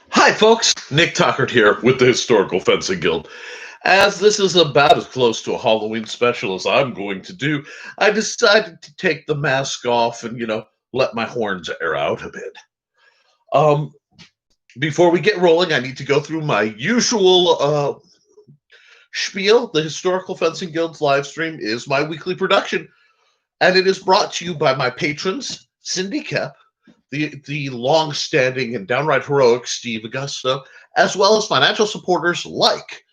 Hi, folks. Nick Tuckert here with the Historical Fencing Guild. As this is about as close to a Halloween special as I'm going to do, I decided to take the mask off and, let my horns air out a bit. Before we get rolling, I need to go through my usual spiel. The Historical Fencing Guild's live stream is my weekly production, and it is brought to you by my patrons, Cindy Kep, the long-standing and downright heroic Steve Augusto, as well as financial supporters like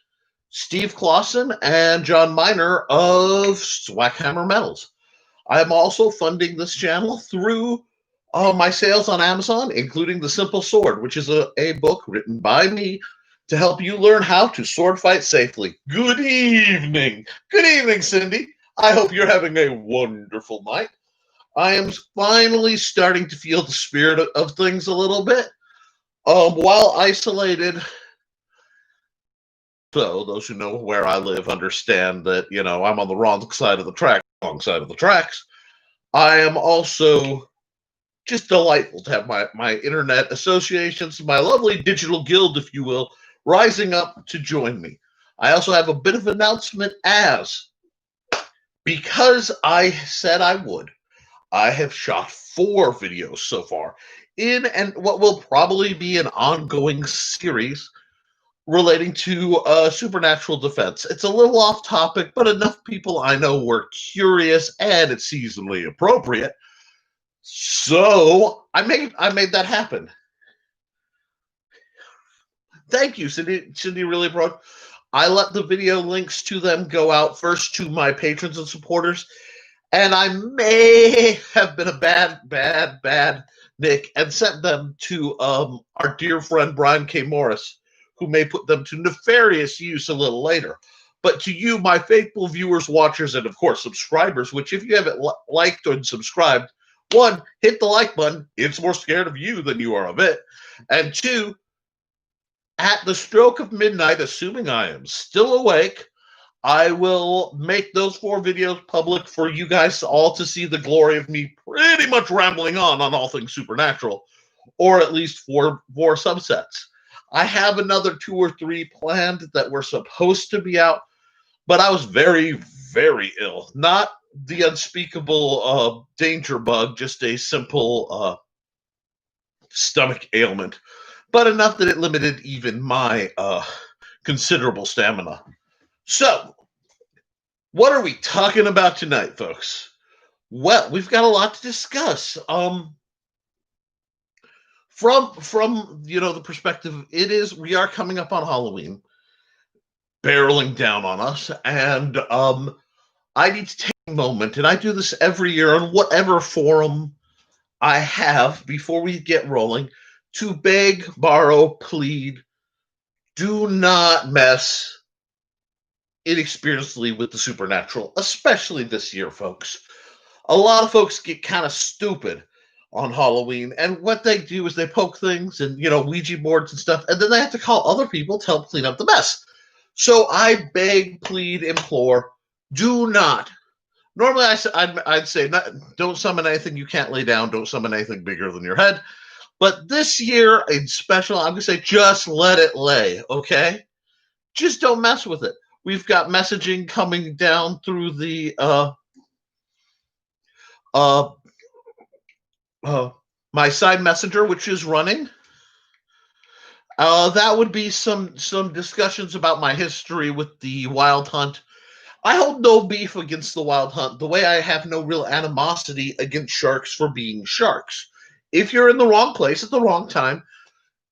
Steve Clausen and John Miner of Swackhammer Metals. I am also funding this channel through my sales on Amazon, including The Simple Sword, which is a book written by me to help you learn how to sword fight safely. Good evening. Good evening, Cindy. I hope you're having a wonderful night. I am finally starting to feel the spirit of things a little bit. While isolated, so those who know where I live understand that, I'm on the wrong side of the tracks. I am also just delightful to have my internet associations, my lovely digital guild, if you will, rising up to join me. I also have a bit of an announcement because I said I would. I have shot 4 videos so far in and what will probably be an ongoing series relating to supernatural defense. It's a little off topic, but enough people I know were curious and it's seasonally appropriate. So I made that happen. Thank you, Cindy. Cindy really brought. I let the video links to them go out first to my patrons and supporters. And I may have been a bad Nick and sent them to our dear friend Brian K. Morris, who may put them to nefarious use a little later. But to you, my faithful viewers, watchers, and of course subscribers, which if you haven't liked or subscribed, 1, hit the like button. It's more scared of you than you are of it. And 2, at the stroke of midnight, assuming I am still awake, I will make those 4 videos public for you guys all to see the glory of me pretty much rambling on all things supernatural, or at least 4 subsets. I have another 2 or 3 planned that were supposed to be out, but I was very, very ill. Not the unspeakable danger bug, just a simple stomach ailment, but enough that it limited even my considerable stamina. So, what are we talking about tonight, folks? Well, we've got a lot to discuss. From the perspective, we are coming up on Halloween, barreling down on us, and I need to take a moment, and I do this every year on whatever forum I have before we get rolling, to beg, borrow, plead, do not mess inexperiencedly with the supernatural, especially this year, folks. A lot of folks get kind of stupid on Halloween, and what they do is they poke things and Ouija boards and stuff, and then they have to call other people to help clean up the mess. So I beg, plead, implore, do not. Normally I'd say don't summon anything you can't lay down, don't summon anything bigger than your head, but this year in special, I'm gonna say just let it lay, okay? Just don't mess with it. We've got messaging coming down through the my side messenger, which is running. That would be some discussions about my history with the Wild Hunt. I hold no beef against the Wild Hunt, the way I have no real animosity against sharks for being sharks. If you're in the wrong place at the wrong time,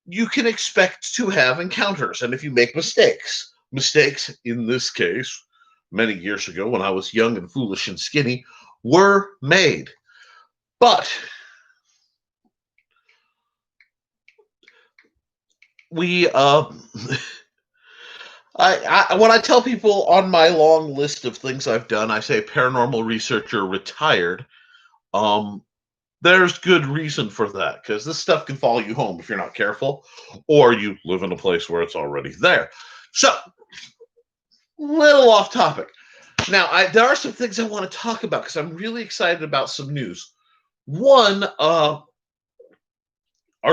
you can expect to have encounters, and if you make mistakes in this case, many years ago when I was young and foolish and skinny, were made. But we when I tell people on my long list of things I've done, I say paranormal researcher retired. There's good reason for that, because this stuff can follow you home if you're not careful, or you live in a place where it's already there. So, little off topic. Now, there are some things I want to talk about because I'm really excited about some news. One, our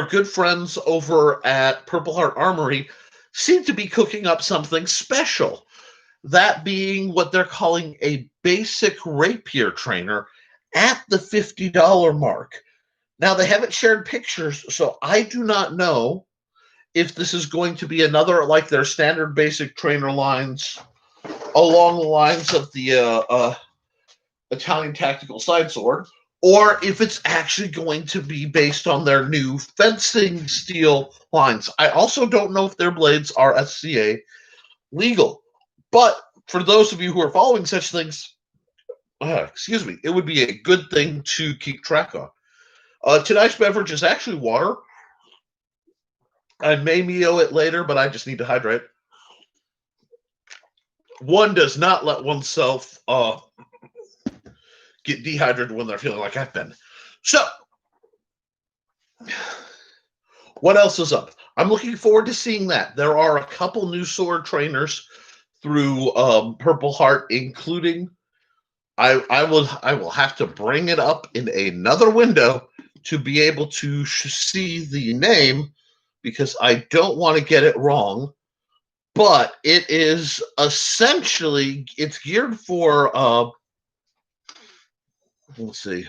good friends over at Purple Heart Armory seem to be cooking up something special. That being what they're calling a basic rapier trainer at the $50 mark. Now, they haven't shared pictures, so I do not know if this is going to be another like their standard basic trainer lines along the lines of the Italian tactical side sword, or if it's actually going to be based on their new fencing steel lines. I also don't know if their blades are SCA legal, but for those of you who are following such things, excuse me, it would be a good thing to keep track of. Tonight's beverage is actually water. I may Mio it later, but I just need to hydrate. One does not let oneself get dehydrated when they're feeling like I've been. So, what else is up? I'm looking forward to seeing that. There are a couple new sword trainers through Purple Heart, including I will have to bring it up in another window to be able to see the name because I don't want to get it wrong. But it is essentially it's geared for let's see.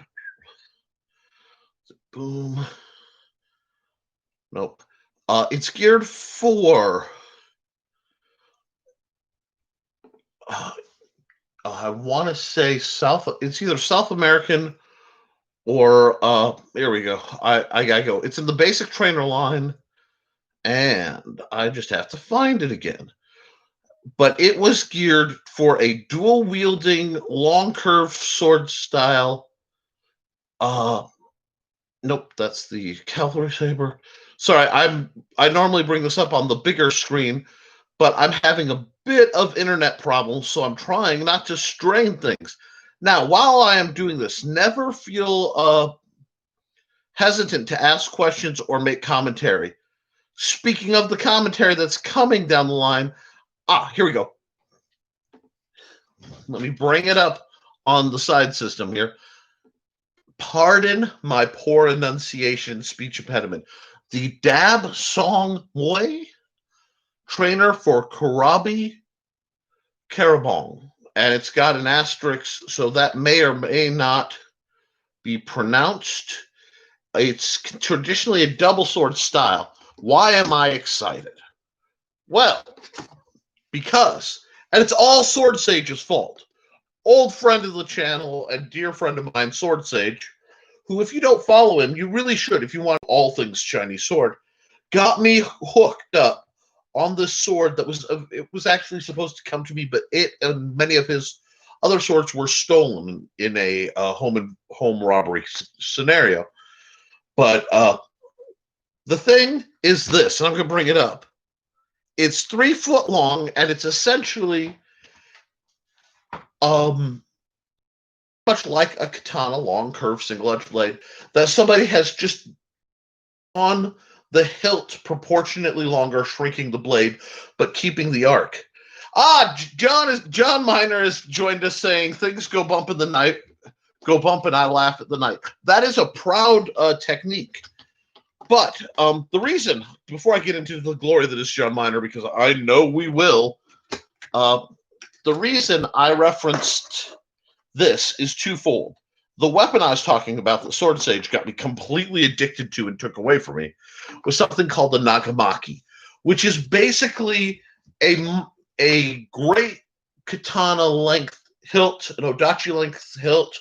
Boom. Nope. It's geared for I want to say South. It's either South American or here we go. I gotta go. It's in the basic trainer line, and I just have to find it again. But it was geared for a dual wielding long curve sword style. Nope, that's the cavalry saber. Sorry, I normally bring this up on the bigger screen, but I'm having a bit of internet problems, so I'm trying not to strain things. Now, while I am doing this, never feel hesitant to ask questions or make commentary. Speaking of the commentary that's coming down the line, here we go. Let me bring it up on the side system here. Pardon my poor enunciation, speech impediment. The Dab Song Moy trainer for Karabi Karabong. And it's got an asterisk, so that may or may not be pronounced. It's traditionally a double sword style. Why am I excited? Well, because, and it's all Sword Sage's fault. Old friend of the channel and dear friend of mine, Sword Sage, who, if you don't follow him, you really should if you want all things Chinese sword, got me hooked up on this sword that it was actually supposed to come to me, but it and many of his other swords were stolen in a home robbery scenario. But the thing is this, and I'm going to bring it up. It's 3 foot long, and it's essentially much like a katana, long curved single-edged blade that somebody has just on the hilt proportionately longer, shrinking the blade, but keeping the arc. John Miner has joined us saying things go bump in the night, go bump and I laugh at the night. That is a proud technique. But the reason, before I get into the glory that is John Miner, because I know we will, the reason I referenced this is twofold. The weapon I was talking about that Sword Sage got me completely addicted to and took away from me was something called the Nagamaki, which is basically a great katana length hilt, an Odachi length hilt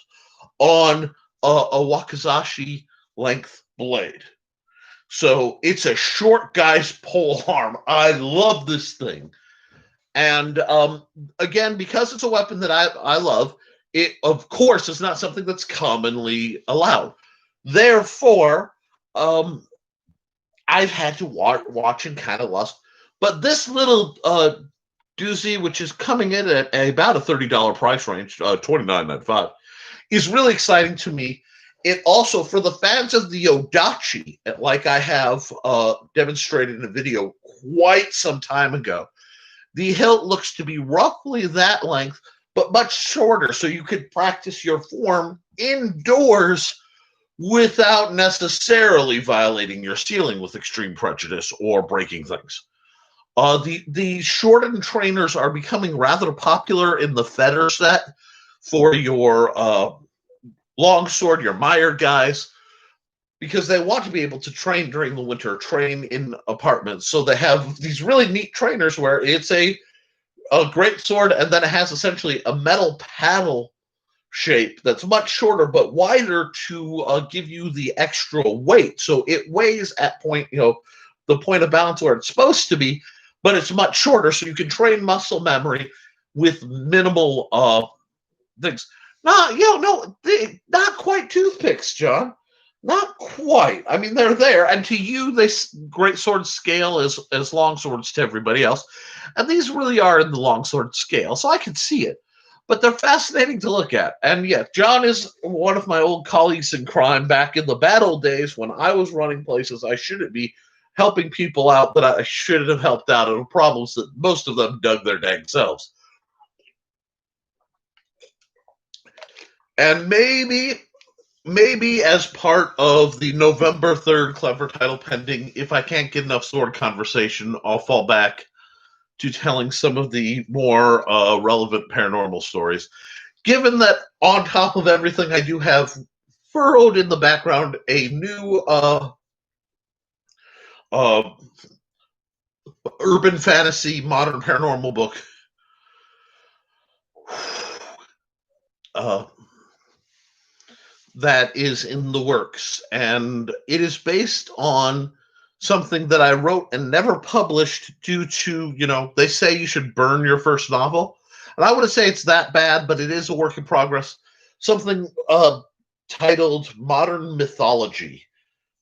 on a Wakizashi length blade. So it's a short guy's pole arm. I love this thing. And again, because it's a weapon that I love, it, of course, is not something that's commonly allowed. Therefore, I've had to watch and kind of lust. But this little doozy, which is coming in at about a $30 price range, $29.95, is really exciting to me. It also, for the fans of the Odachi, like I have demonstrated in a video quite some time ago, the hilt looks to be roughly that length, but much shorter, so you could practice your form indoors without necessarily violating your ceiling with extreme prejudice or breaking things. The shortened trainers are becoming rather popular in the fetter set for your longsword, your mire guys, because they want to be able to train during the winter, train in apartments. So they have these really neat trainers where it's a great sword, and then it has essentially a metal paddle shape that's much shorter but wider to give you the extra weight. So it weighs at the point of balance where it's supposed to be, but it's much shorter, so you can train muscle memory with minimal things. Not quite toothpicks, John. Not quite. I mean, they're there, and to you, they great swords scale as long swords to everybody else, and these really are in the long sword scale. So I can see it, but they're fascinating to look at. And yeah, John is one of my old colleagues in crime. Back in the bad old days when I was running places I shouldn't be, helping people out that I should have helped out of problems that most of them dug their dang selves. And maybe as part of the November 3rd clever title pending, if I can't get enough sword conversation, I'll fall back to telling some of the more relevant paranormal stories. Given that on top of everything, I do have furrowed in the background a new urban fantasy modern paranormal book. That is in the works, and it is based on something that I wrote and never published due to, they say you should burn your first novel. And I wouldn't say it's that bad, but it is a work in progress. Something titled Modern Mythology,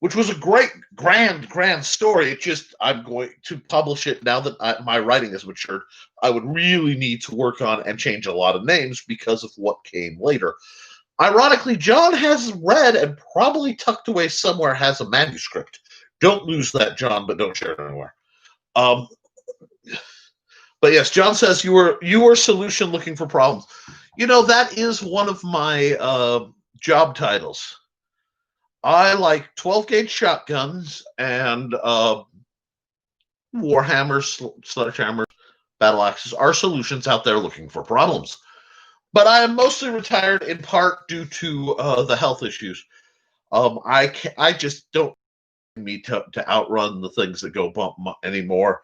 which was a great, grand story. It just, I'm going to publish it now that my writing has matured. I would really need to work on and change a lot of names because of what came later. Ironically, John has read and probably tucked away somewhere has a manuscript. Don't lose that, John, but don't share it anywhere. But yes, John says you were solution looking for problems. That is one of my job titles. I like 12 gauge shotguns and warhammers, sledgehammers, battle axes are solutions out there looking for problems. But I am mostly retired in part due to the health issues. I just don't need to outrun the things that go bump anymore,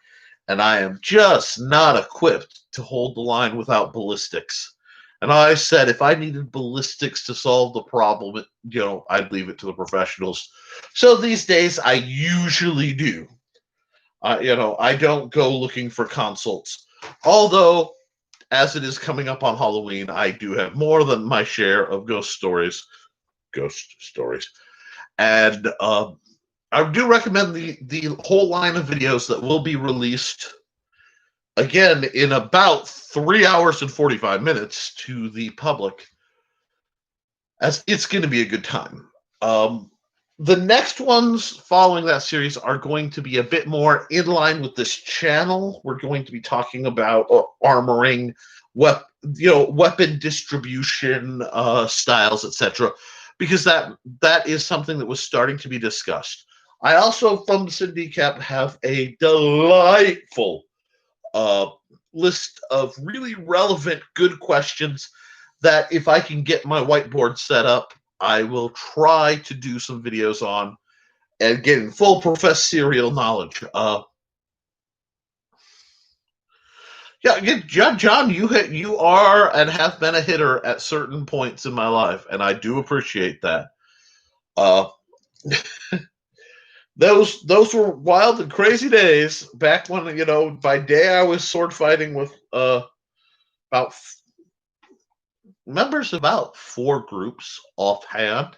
and I am just not equipped to hold the line without ballistics. And I said if I needed ballistics to solve the problem, I'd leave it to the professionals. So these days, I usually do. I don't go looking for consults, although, as it is coming up on Halloween, I do have more than my share of ghost stories. And I do recommend the whole line of videos that will be released, again, in about 3 hours and 45 minutes to the public, as it's going to be a good time. The next ones following that series are going to be a bit more in line with this channel. We're going to be talking about armoring, weapon distribution styles, etc., because that is something that was starting to be discussed. I also, from Syndicap, have a delightful list of really relevant, good questions that if I can get my whiteboard set up, I will try to do some videos on and getting full professorial knowledge. John, you are and have been a hitter at certain points in my life, and I do appreciate that. Those were wild and crazy days back when by day I was sword fighting with about members about 4 groups offhand.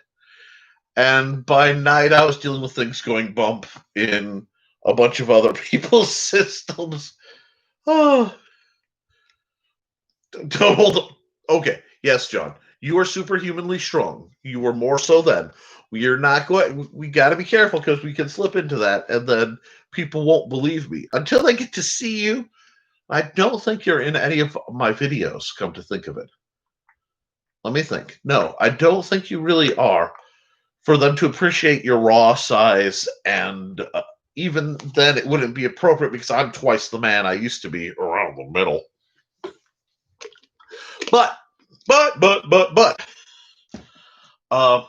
And by night, I was dealing with things going bump in a bunch of other people's systems. Oh, don't hold up. Okay, yes, John, you are superhumanly strong. You were more so then. We are not going. We got to be careful because we can slip into that, and then people won't believe me until they get to see you. I don't think you're in any of my videos. Come to think of it, let me think. No, I don't think you really are. for them to appreciate your raw size, and even then it wouldn't be appropriate because I'm twice the man I used to be, around the middle. But uh,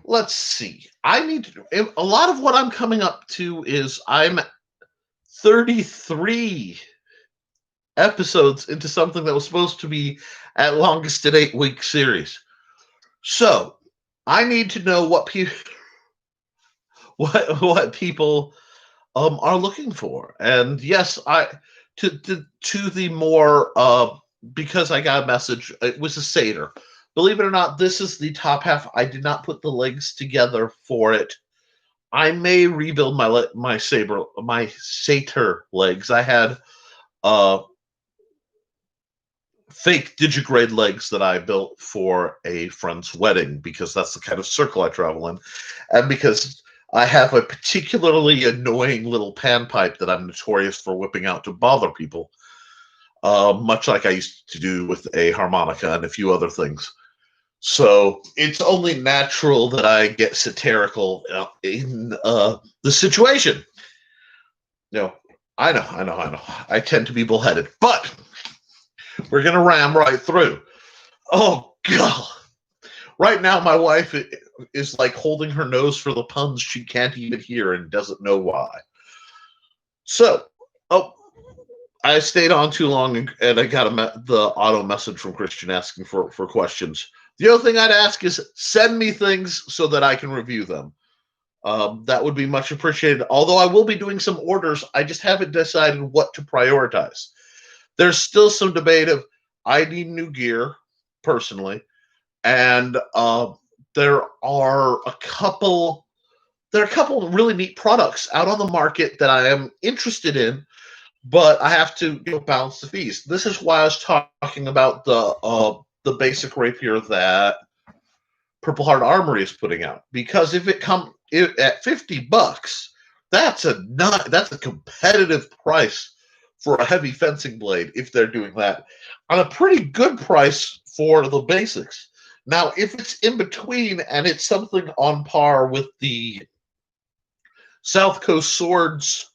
let's see. I need to, a lot of what I'm coming up to is I'm 33 episodes into something that was supposed to be at longest an 8-week series. So I need to know what people what people are looking for. And yes, I to the more because I got a message. It was a satyr. Believe it or not, this is the top half. I did not put the legs together for it. I may rebuild my satyr legs. I had fake digigrade legs that I built for a friend's wedding because that's the kind of circle I travel in, and because I have a particularly annoying little panpipe that I'm notorious for whipping out to bother people, much like I used to do with a harmonica and a few other things. So it's only natural that I get satirical in the situation. No, I know. I tend to be bullheaded, but we're gonna ram right through. Oh God! Right now, my wife is like holding her nose for the puns she can't even hear and doesn't know why. So, I stayed on too long, and I got the auto message from Christian asking for questions. The other thing I'd ask is send me things so that I can review them. That would be much appreciated. Although I will be doing some orders, I just haven't decided what to prioritize. There's still some debate of I need new gear personally, and there are a couple of really neat products out on the market that I am interested in, but I have to balance the fees. This is why I was talking about the basic rapier that Purple Heart Armory is putting out, because if it comes at $50, that's a competitive price for a heavy fencing blade if they're doing that, on a pretty good price for the basics. Now, if it's in between and it's something on par with the South Coast Swords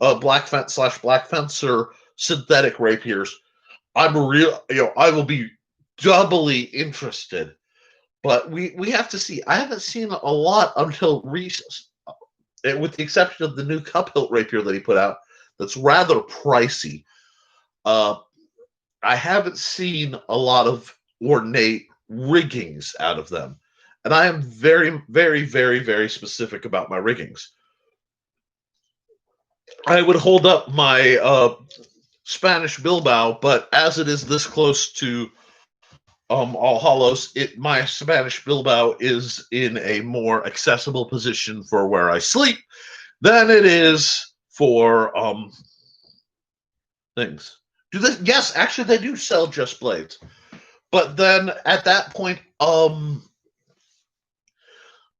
Black Fencer synthetic rapiers, I will be doubly interested. But we have to see. I haven't seen a lot until recent, with the exception of the new cup hilt rapier that he put out. That's rather pricey. I haven't seen a lot of ornate riggings out of them, and I am very, very, very, very specific about my riggings. I would hold up my Spanish Bilbao, but as it is this close to All Hallows, my Spanish Bilbao is in a more accessible position for where I sleep than it is for things. Yes, actually, they do sell just blades, but then at that point, a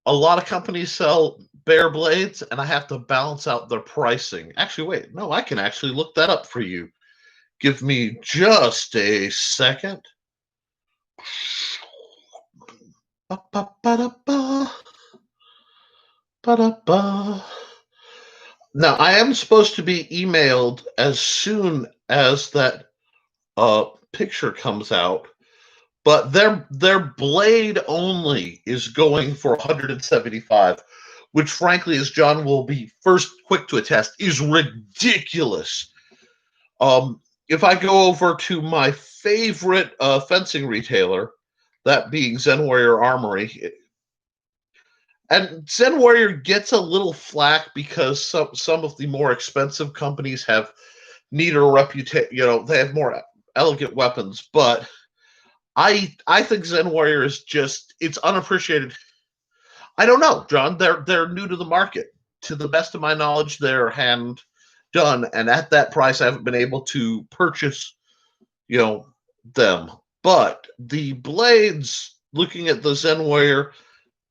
lot of companies sell bare blades, and I have to balance out their pricing. Actually, wait, no, I can actually look that up for you. Give me just a second. Now, I am supposed to be emailed as soon as that picture comes out, but their blade only is going for 175, which frankly, as John will be first quick to attest, is ridiculous. If I go over to my favorite fencing retailer, that being Zen Warrior Armory, and Zen Warrior gets a little flack because some of the more expensive companies have neater reputation. They have more elegant weapons, but I think Zen Warrior is it's unappreciated. I don't know, John. They're new to the market. To the best of my knowledge, they're hand done, and at that price, I haven't been able to purchase, them. But the blades, looking at the Zen Warrior,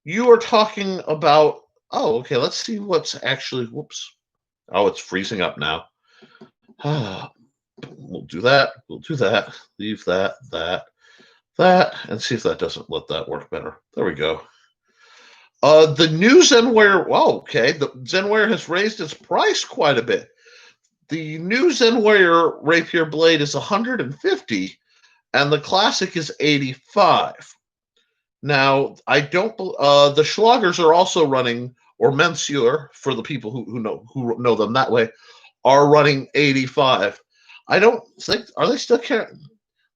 you are talking about. Oh, okay. Let's see what's actually. Whoops. Oh, it's freezing up now. We'll do that. We'll do that. Leave that. that and see if that doesn't let that work better. There we go. The new Zen Warrior, well, okay, the Zen Warrior has raised its price quite a bit. The new Zen Warrior rapier blade is 150, and the classic is 85. Now, I don't. The Schlagers are also running, or Mensur for the people who know them that way, are running 85. I don't think are they still carrying.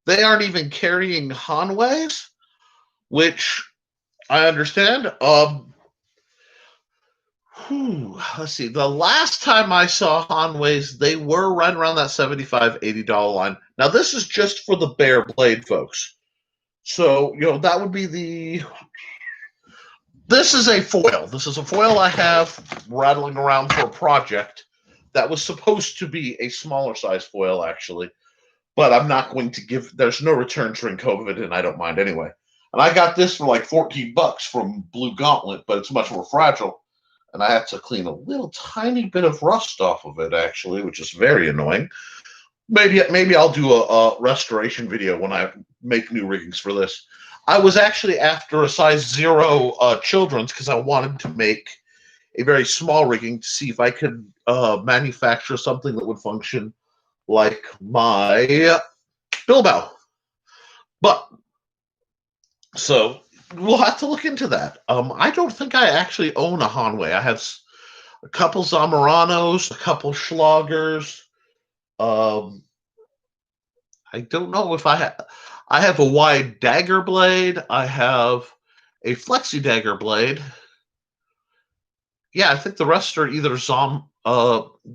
They aren't even carrying Hanweis, which I understand. Let's see. The last time I saw Hanweis, they were right around that $75, $80 line. Now, this is just for the bare blade, folks. So, that would be the. This is a foil. This is a foil I have rattling around for a project that was supposed to be a smaller size foil, actually. But I'm not going to give. There's no returns during COVID, and I don't mind anyway. And I got this for like $14 from Blue Gauntlet, but it's much more fragile. And I had to clean a little tiny bit of rust off of it, actually, which is very annoying. Maybe I'll do a restoration video when I make new riggings for this. I was actually after a size 0 children's because I wanted to make a very small rigging to see if I could manufacture something that would function like my Bilbao. But, so, we'll have to look into that. I don't think I actually own a Hanwei. I have a couple Zamoranos, a couple Schlagers. I don't know if I have a wide dagger blade. I have a flexi dagger blade. Yeah, I think the rest are either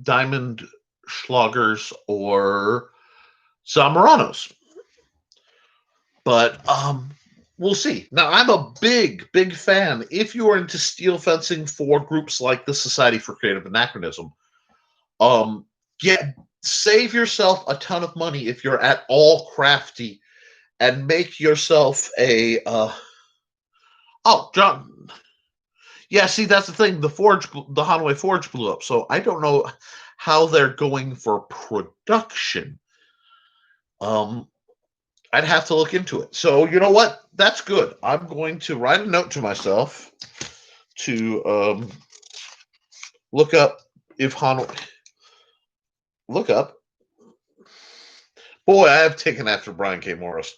diamond Schlagers or Zamoranos. But we'll see. Now, I'm a big fan. If you are into steel fencing for groups like the Society for Creative Anachronism, save yourself a ton of money if you're at all crafty and make yourself a John. Yeah, see, that's the thing. The Hanwei Forge blew up, so I don't know how they're going for production. I'd have to look into it. So, you know what? That's good. I'm going to write a note to myself to look up if Hanwei. Look up. Boy, I have taken after Brian K. Morris.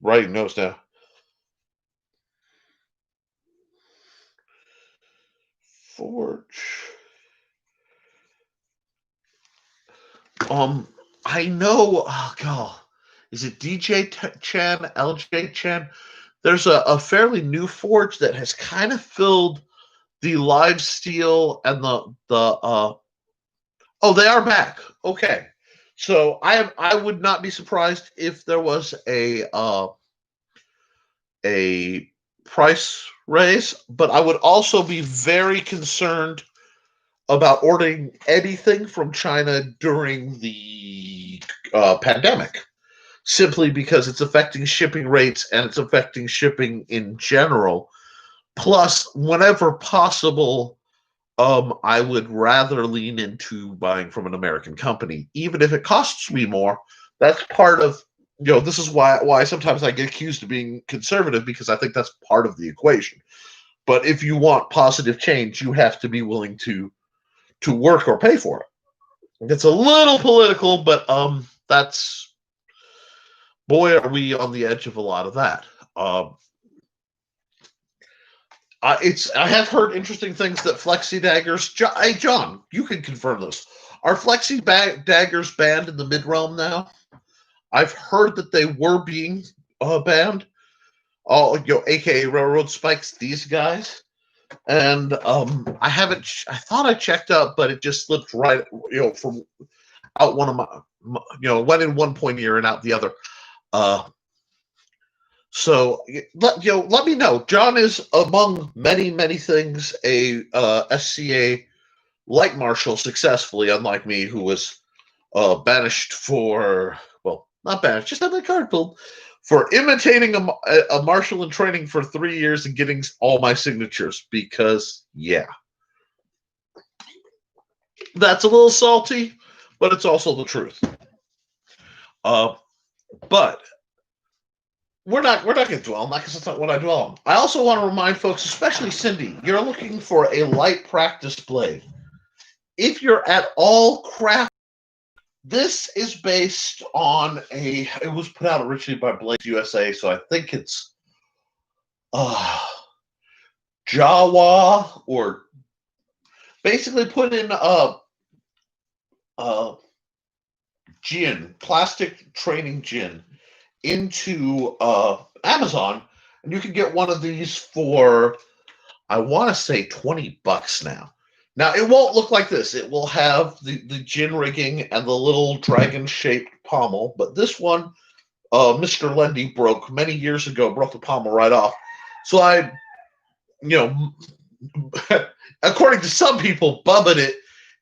Writing notes now. Forge. I know. Oh God, is it DJ Chan, LJ Chan? There's a fairly new forge that has kind of filled the live steel and the. Oh, they are back. Okay, so I would not be surprised if there was a price raise, but I would also be very concerned about ordering anything from China during the pandemic, simply because it's affecting shipping rates and it's affecting shipping in general. Plus, whenever possible, I would rather lean into buying from an American company, even if it costs me more. That's part of, this is why sometimes I get accused of being conservative, because I think that's part of the equation. But if you want positive change, you have to be willing to work or pay for it. It's a little political, but that's, boy, are we on the edge of a lot of that. I have heard interesting things that flexi daggers. Hey, John, you can confirm this. Are flexi daggers banned in the mid realm now? I've heard that they were being banned. AKA railroad spikes. These guys. And I haven't. I thought I checked up, but it just slipped right. From out one of my. Went in one point here and out the other. So let me know. John is, among many things, a SCA light marshal successfully, unlike me, who was banished for, well, not banished, just had my card pulled, for imitating a marshal in training for 3 years and getting all my signatures, because, yeah. That's a little salty, but it's also the truth. But we're not going to dwell on that because that's not what I dwell on. I also want to remind folks, especially Cindy, you're looking for a light practice blade. If you're at all craft, this is based on it was put out originally by Blades USA, so I think it's Jawa, or basically put in gin, plastic training gin, into Amazon, and you can get one of these for, I want to say, $20 now. Now, it won't look like this. It will have the gin rigging and the little dragon-shaped pommel, but this one, Mr. Lendy broke many years ago, broke the pommel right off. So I, according to some people, bubbled it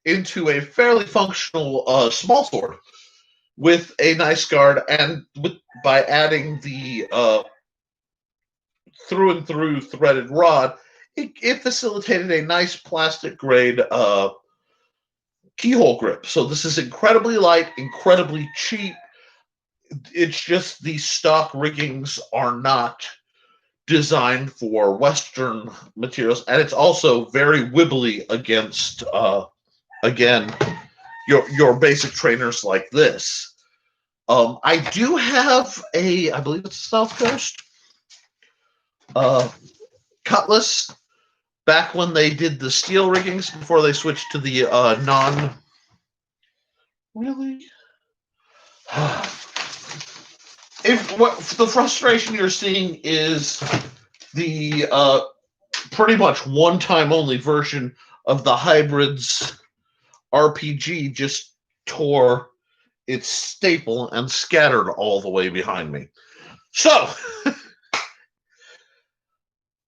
into a fairly functional small sword with a nice guard, and by adding the through and through threaded rod, it facilitated a nice plastic grade keyhole grip. So this is incredibly light, incredibly cheap. It's just the stock riggings are not designed for Western materials, and it's also very wibbly against, again, your basic trainers like this. I do have I believe it's a South Coast cutlass, back when they did the steel riggings before they switched to the non. Really? If the frustration you're seeing is the pretty much one-time only version of the Hybrids RPG just tore its staple and scattered all the way behind me. So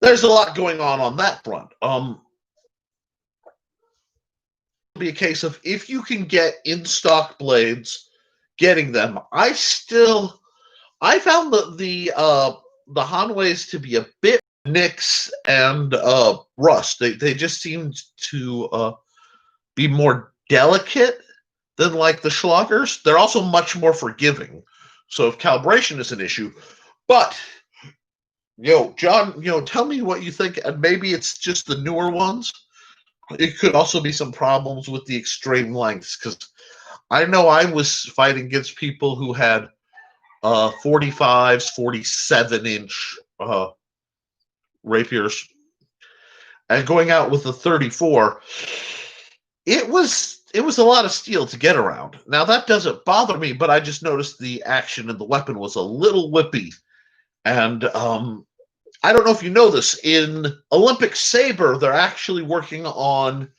there's a lot going on that front. Be a case of, if you can get in stock blades, getting them. I found the Hanways to be a bit nicks and rust. They just seemed to be more delicate than like the Schlockers. They're also much more forgiving. So if calibration is an issue, but John, tell me what you think, and maybe it's just the newer ones. It could also be some problems with the extreme lengths, because I know I was fighting against people who had 45s, 47-inch rapiers, and going out with the 34, it was a lot of steel to get around. Now, that doesn't bother me, but I just noticed the action in the weapon was a little whippy. And I don't know if you know this, in Olympic Saber, they're actually working on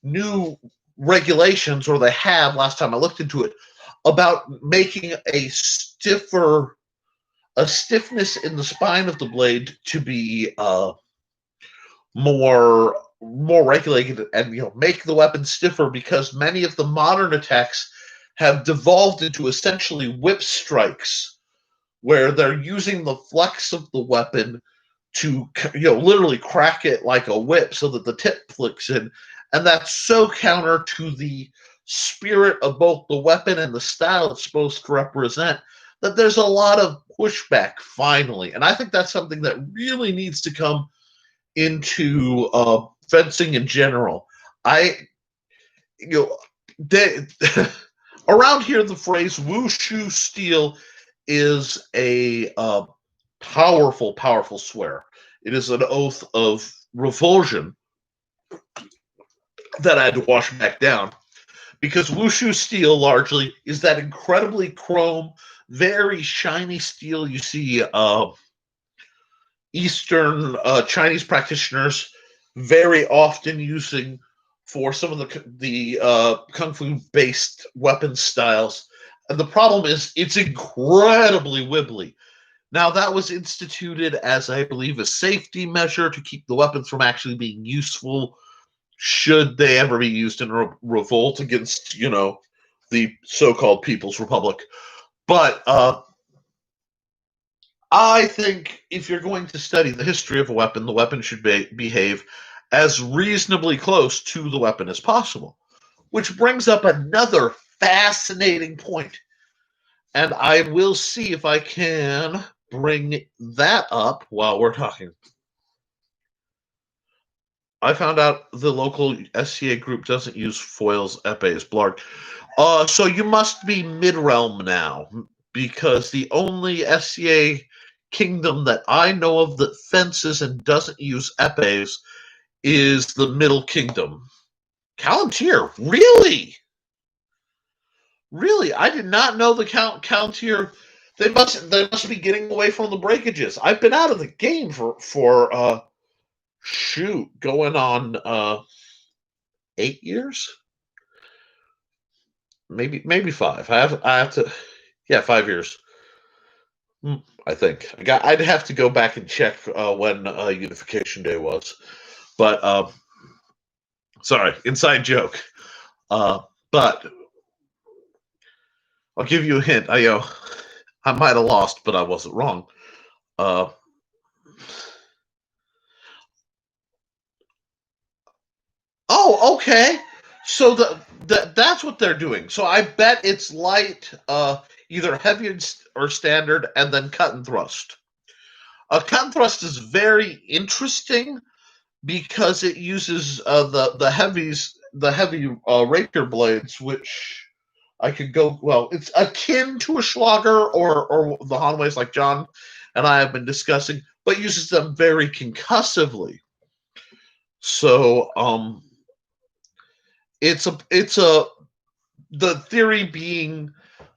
new regulations, or they have last time I looked into it, about making a stiffness in the spine of the blade to be more regulated, and make the weapon stiffer, because many of the modern attacks have devolved into essentially whip strikes, where they're using the flex of the weapon to literally crack it like a whip so that the tip flicks in. And that's so counter to the spirit of both the weapon and the style it's supposed to represent, that there's a lot of pushback finally. And I think that's something that really needs to come into fencing in general. Around here, the phrase wushu steel is a powerful swear. It is an oath of revulsion that I had to wash back down, because wushu steel largely is that incredibly chrome, very shiny steel you see Eastern Chinese practitioners very often using for some of the kung fu based weapon styles. And the problem is it's incredibly wibbly. Now, that was instituted as, I believe, a safety measure to keep the weapons from actually being useful should they ever be used in a revolt against, the so-called People's Republic. But I think if you're going to study the history of a weapon, the weapon should behave as reasonably close to the weapon as possible. Which brings up another fascinating point. And I will see if I can bring that up while we're talking. I found out the local SCA group doesn't use foils, epes, blarg. So you must be mid-realm now, because the only SCA kingdom that I know of that fences and doesn't use epes is the Middle Kingdom. Callantir, really? Really? I did not know the Callantir. They must be getting away from the breakages. I've been out of the game for going on 8 years, maybe 5. I have to, yeah, 5 years. I think I'd have to go back and check when Unification Day was, but sorry, inside joke. But I'll give you a hint. I might have lost, but I wasn't wrong. Oh, okay. So that's what they're doing. So I bet it's light, either heavy or standard, and then cut and thrust. Cut and thrust is very interesting because it uses the heavy rapier blades, which I could go. Well, it's akin to a Schlager or the Hanways, like John and I have been discussing, but uses them very concussively. So it's the theory being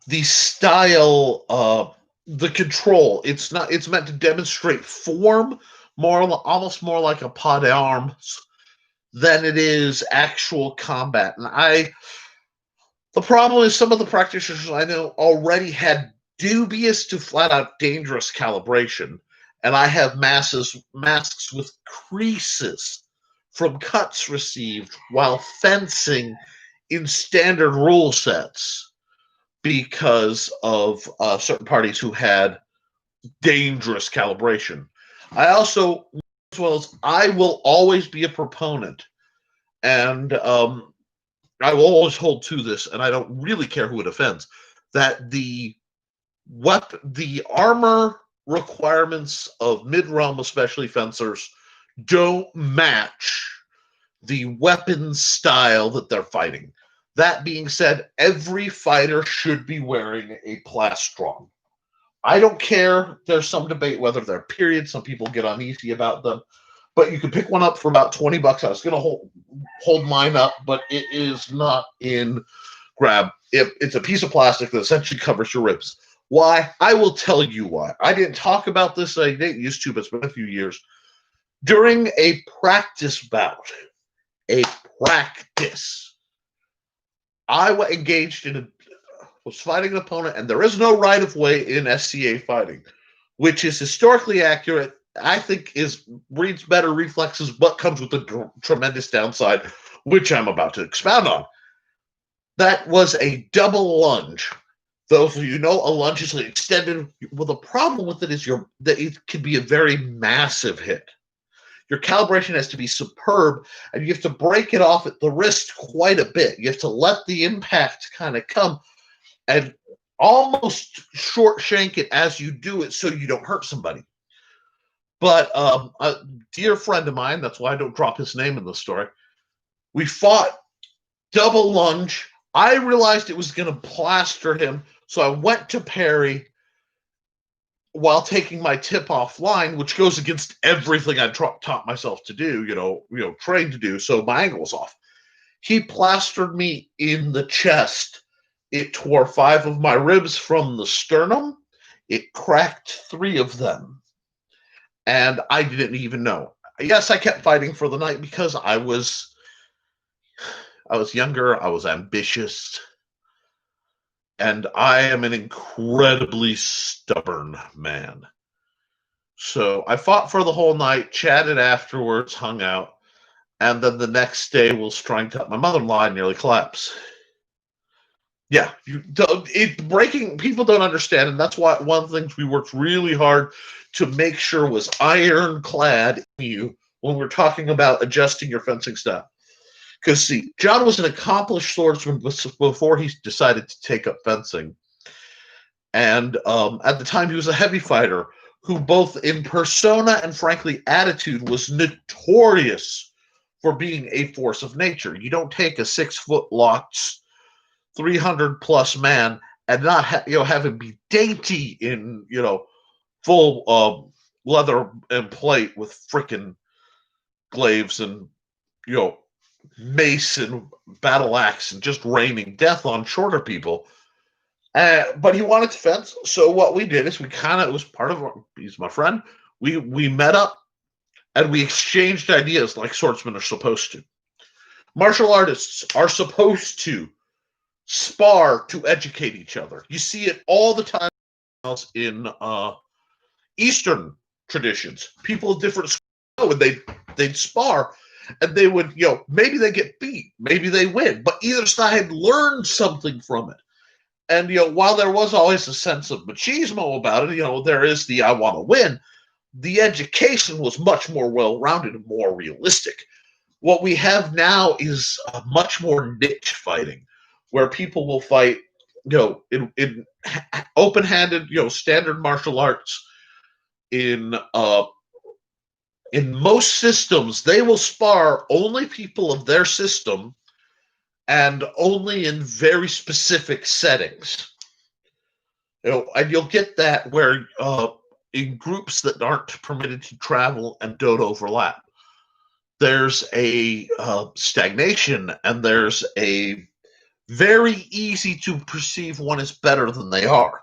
the style, the control. It's meant to demonstrate form, almost more like a pot d'armes than it is actual combat. And the problem is some of the practitioners I know already had dubious to flat out dangerous calibration, and I have masks with creases from cuts received while fencing in standard rule sets because of certain parties who had dangerous calibration. I also, as well as I will always be a proponent, and I will always hold to this, and I don't really care who it offends, that the armor requirements of mid-realm, especially fencers, don't match the weapon style that they're fighting. That being said, every fighter should be wearing a plastron. I don't care. There's some debate whether they're period. Some people get uneasy about them. But you can pick one up for about $20. I was going to hold mine up, but it is not in grab. It's a piece of plastic that essentially covers your ribs. Why? I will tell you why. I didn't talk about this. I didn't used to, but it's been a few years. During a practice bout, I was fighting an opponent, and there is no right of way in SCA fighting, which is historically accurate. I think breeds better reflexes, but comes with a tremendous downside, which I'm about to expound on. That was a double lunge. Those of you know, a lunge is extended. Well, the problem with it is that it can be a very massive hit. Your calibration has to be superb, and you have to break it off at the wrist quite a bit. You have to let the impact kind of come and almost short shank it as you do it so you don't hurt somebody. But a dear friend of mine, that's why I don't drop his name in the story, we fought double lunge. I realized it was going to plaster him, so I went to parry while taking my tip offline, which goes against everything I taught myself to do, trained to do, so my angle was off. He plastered me in the chest. It tore 5 of my ribs from the sternum. It cracked 3 of them. And I didn't even know. Yes, I kept fighting for the night because I was younger, I was ambitious, and I am an incredibly stubborn man. So I fought for the whole night, chatted afterwards, hung out, and then the next day was trying to my mother-in-law nearly collapsed. Yeah, people don't understand, and that's why one of the things we worked really hard to make sure was ironclad in you when we're talking about adjusting your fencing style. Because, see, John was an accomplished swordsman before he decided to take up fencing. And at the time, he was a heavy fighter. who both in persona and frankly attitude was notorious for being a force of nature. You don't take a 6-foot locked 300 plus man and not have him be dainty in full leather and plate with frickin' glaives and mace and battle axe and just raining death on shorter people. But he wanted to fence, so what we did is it was part of he's my friend. We met up and we exchanged ideas like swordsmen are supposed to. Martial artists are supposed to spar to educate each other. You see it all the time in Eastern traditions. People of different schools, and they'd spar, and they would, maybe they get beat, maybe they win, but either side learned something from it. And while there was always a sense of machismo about it, there is the I want to win. The education was much more well-rounded and more realistic. What we have now is much more niche fighting, where people will fight, in open-handed, standard martial arts. In most systems, they will spar only people of their system and only in very specific settings. And you'll get that where in groups that aren't permitted to travel and don't overlap, there's a stagnation, and there's a very easy to perceive one is better than they are.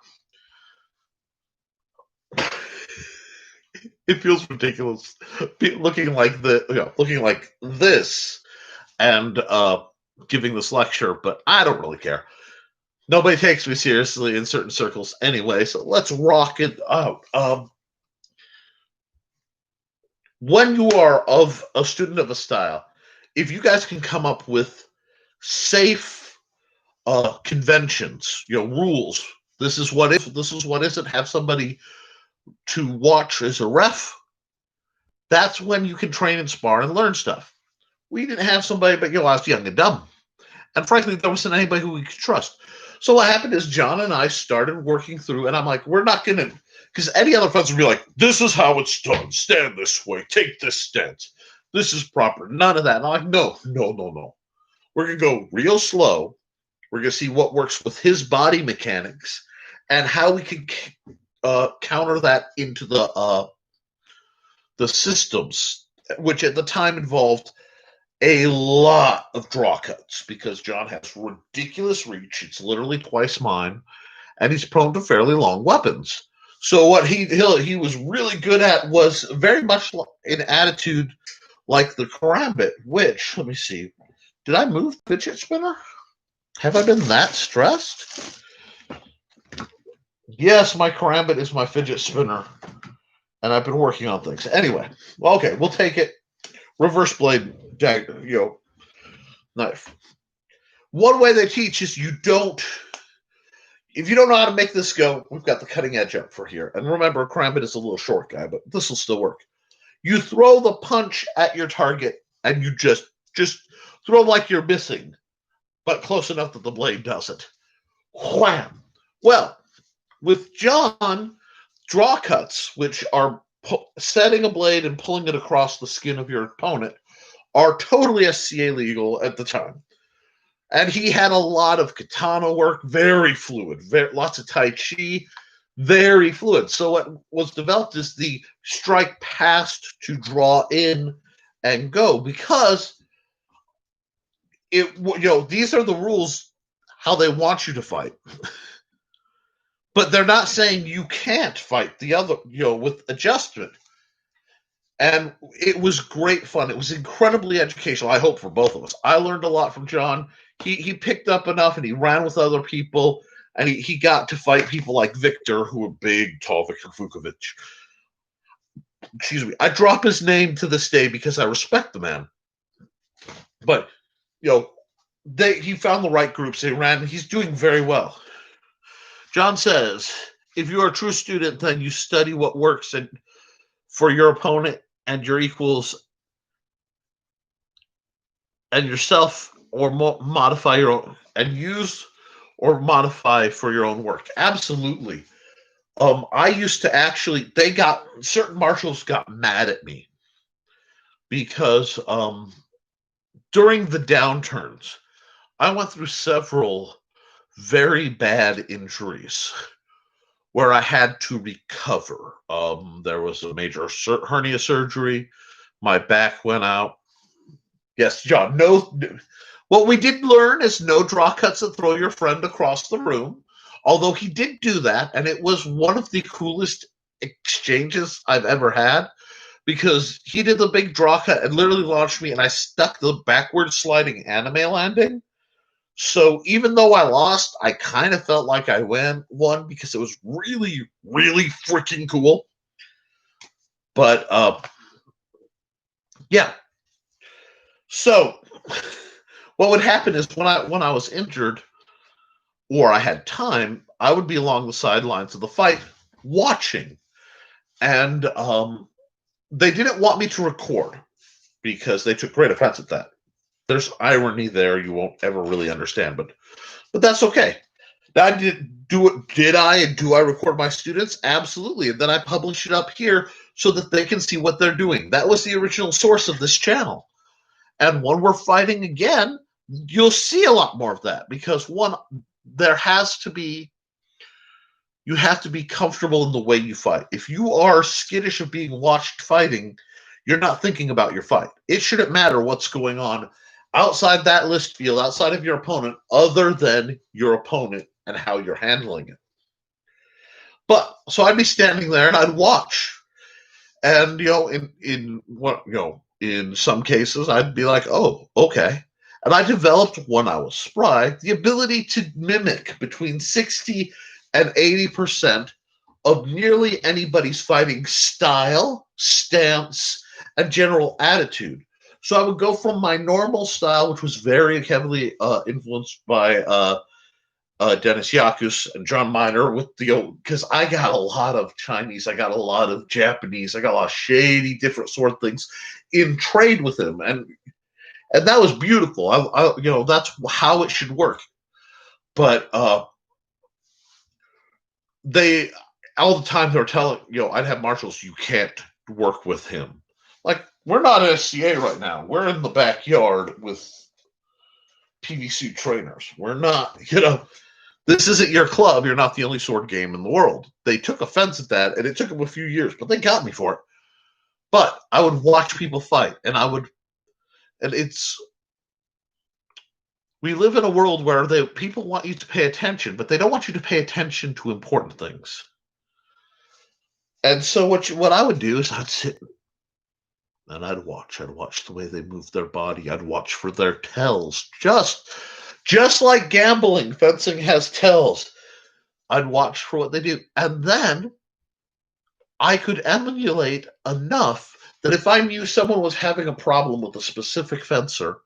It feels ridiculous looking like this and giving this lecture, but I don't really care. Nobody takes me seriously in certain circles anyway, so let's rock it out. When you are of a student of a style, if you guys can come up with safe conventions, rules, this is what isn't, have somebody to watch as a ref, that's when you can train and spar and learn stuff. We didn't have somebody, but I was young and dumb. And frankly, there wasn't anybody who we could trust. So what happened is John and I started working through, and I'm like, we're not going to, because any other friends would be like, this is how it's done. Stand this way. Take this stance. This is proper. None of that. And I'm like, no. We're going to go real slow. We're going to see what works with his body mechanics and how we can counter that into the systems, which at the time involved a lot of draw cuts, because John has ridiculous reach. It's literally twice mine, and he's prone to fairly long weapons. So what he was really good at was very much in attitude like the karambit, which, let me see, did I move fidget spinner? Have I been that stressed? Yes, my karambit is my fidget spinner, and I've been working on things. Anyway, well, okay, we'll take it. Reverse blade dagger, knife. One way they teach is if you don't know how to make this go, we've got the cutting edge up for here. And remember, karambit is a little short guy, but this will still work. You throw the punch at your target, and you just throw like you're missing, but close enough that the blade doesn't. Wham! Well, with John, draw cuts, which are setting a blade and pulling it across the skin of your opponent, are totally SCA legal at the time. And he had a lot of katana work, very fluid, lots of Tai Chi, very fluid. So what was developed is the strike past to draw in and go, because these are the rules how they want you to fight. But they're not saying you can't fight the other, with adjustment. And it was great fun. It was incredibly educational, I hope, for both of us. I learned a lot from John. He picked up enough, and he ran with other people, and he got to fight people like Victor, who were big, tall Victor Vukovic. Excuse me. I drop his name to this day because I respect the man. But, he found the right groups. They ran. He's doing very well. John says, if you are a true student, then you study what works for your opponent and your equals and yourself, or modify your own, and use or modify for your own work. Absolutely. I used to actually, certain marshals got mad at me because during the downturns, I went through several very bad injuries where I had to recover. There was a major hernia surgery. My back went out. Yes, John. No, what we did learn is no draw cuts that throw your friend across the room. Although he did do that, and it was one of the coolest exchanges I've ever had because he did the big draw cut and literally launched me, and I stuck the backward sliding anime landing. So even though I lost, I kind of felt like I won because it was really, really freaking cool. But yeah. So what would happen is when I was injured or I had time, I would be along the sidelines of the fight watching. And they didn't want me to record because they took great offense at that. There's irony there you won't ever really understand, but that's okay. Did I and do I record my students? Absolutely. And then I publish it up here so that they can see what they're doing. That was the original source of this channel. And when we're fighting again, you'll see a lot more of that because one, there has to be, you have to be comfortable in the way you fight. If you are skittish of being watched fighting, you're not thinking about your fight. It shouldn't matter what's going on outside that list field, outside of your opponent, other than your opponent and how you're handling it. But so I'd be standing there and I'd watch. And in some cases I'd be like, oh, okay. And I developed when I was spry the ability to mimic between 60 and 80% of nearly anybody's fighting style, stance, and general attitude. So I would go from my normal style, which was very heavily influenced by Dennis Yakus and John Miner, with because I got a lot of Chinese, I got a lot of Japanese, I got a lot of shady different sort of things in trade with him, and that was beautiful. That's how it should work. But they all the time they're telling I'd have marshals, you can't work with him. Like, we're not at SCA right now. We're in the backyard with PVC trainers. We're not, this isn't your club. You're not the only sword game in the world. They took offense at that, and it took them a few years, but they got me for it. But I would watch people fight, and we live in a world where people want you to pay attention, but they don't want you to pay attention to important things. And so what I would do is I'd sit and I'd watch. I'd watch the way they move their body. I'd watch for their tells. Just like gambling, fencing has tells. I'd watch for what they do. And then I could emulate enough that if I knew someone was having a problem with a specific fencer,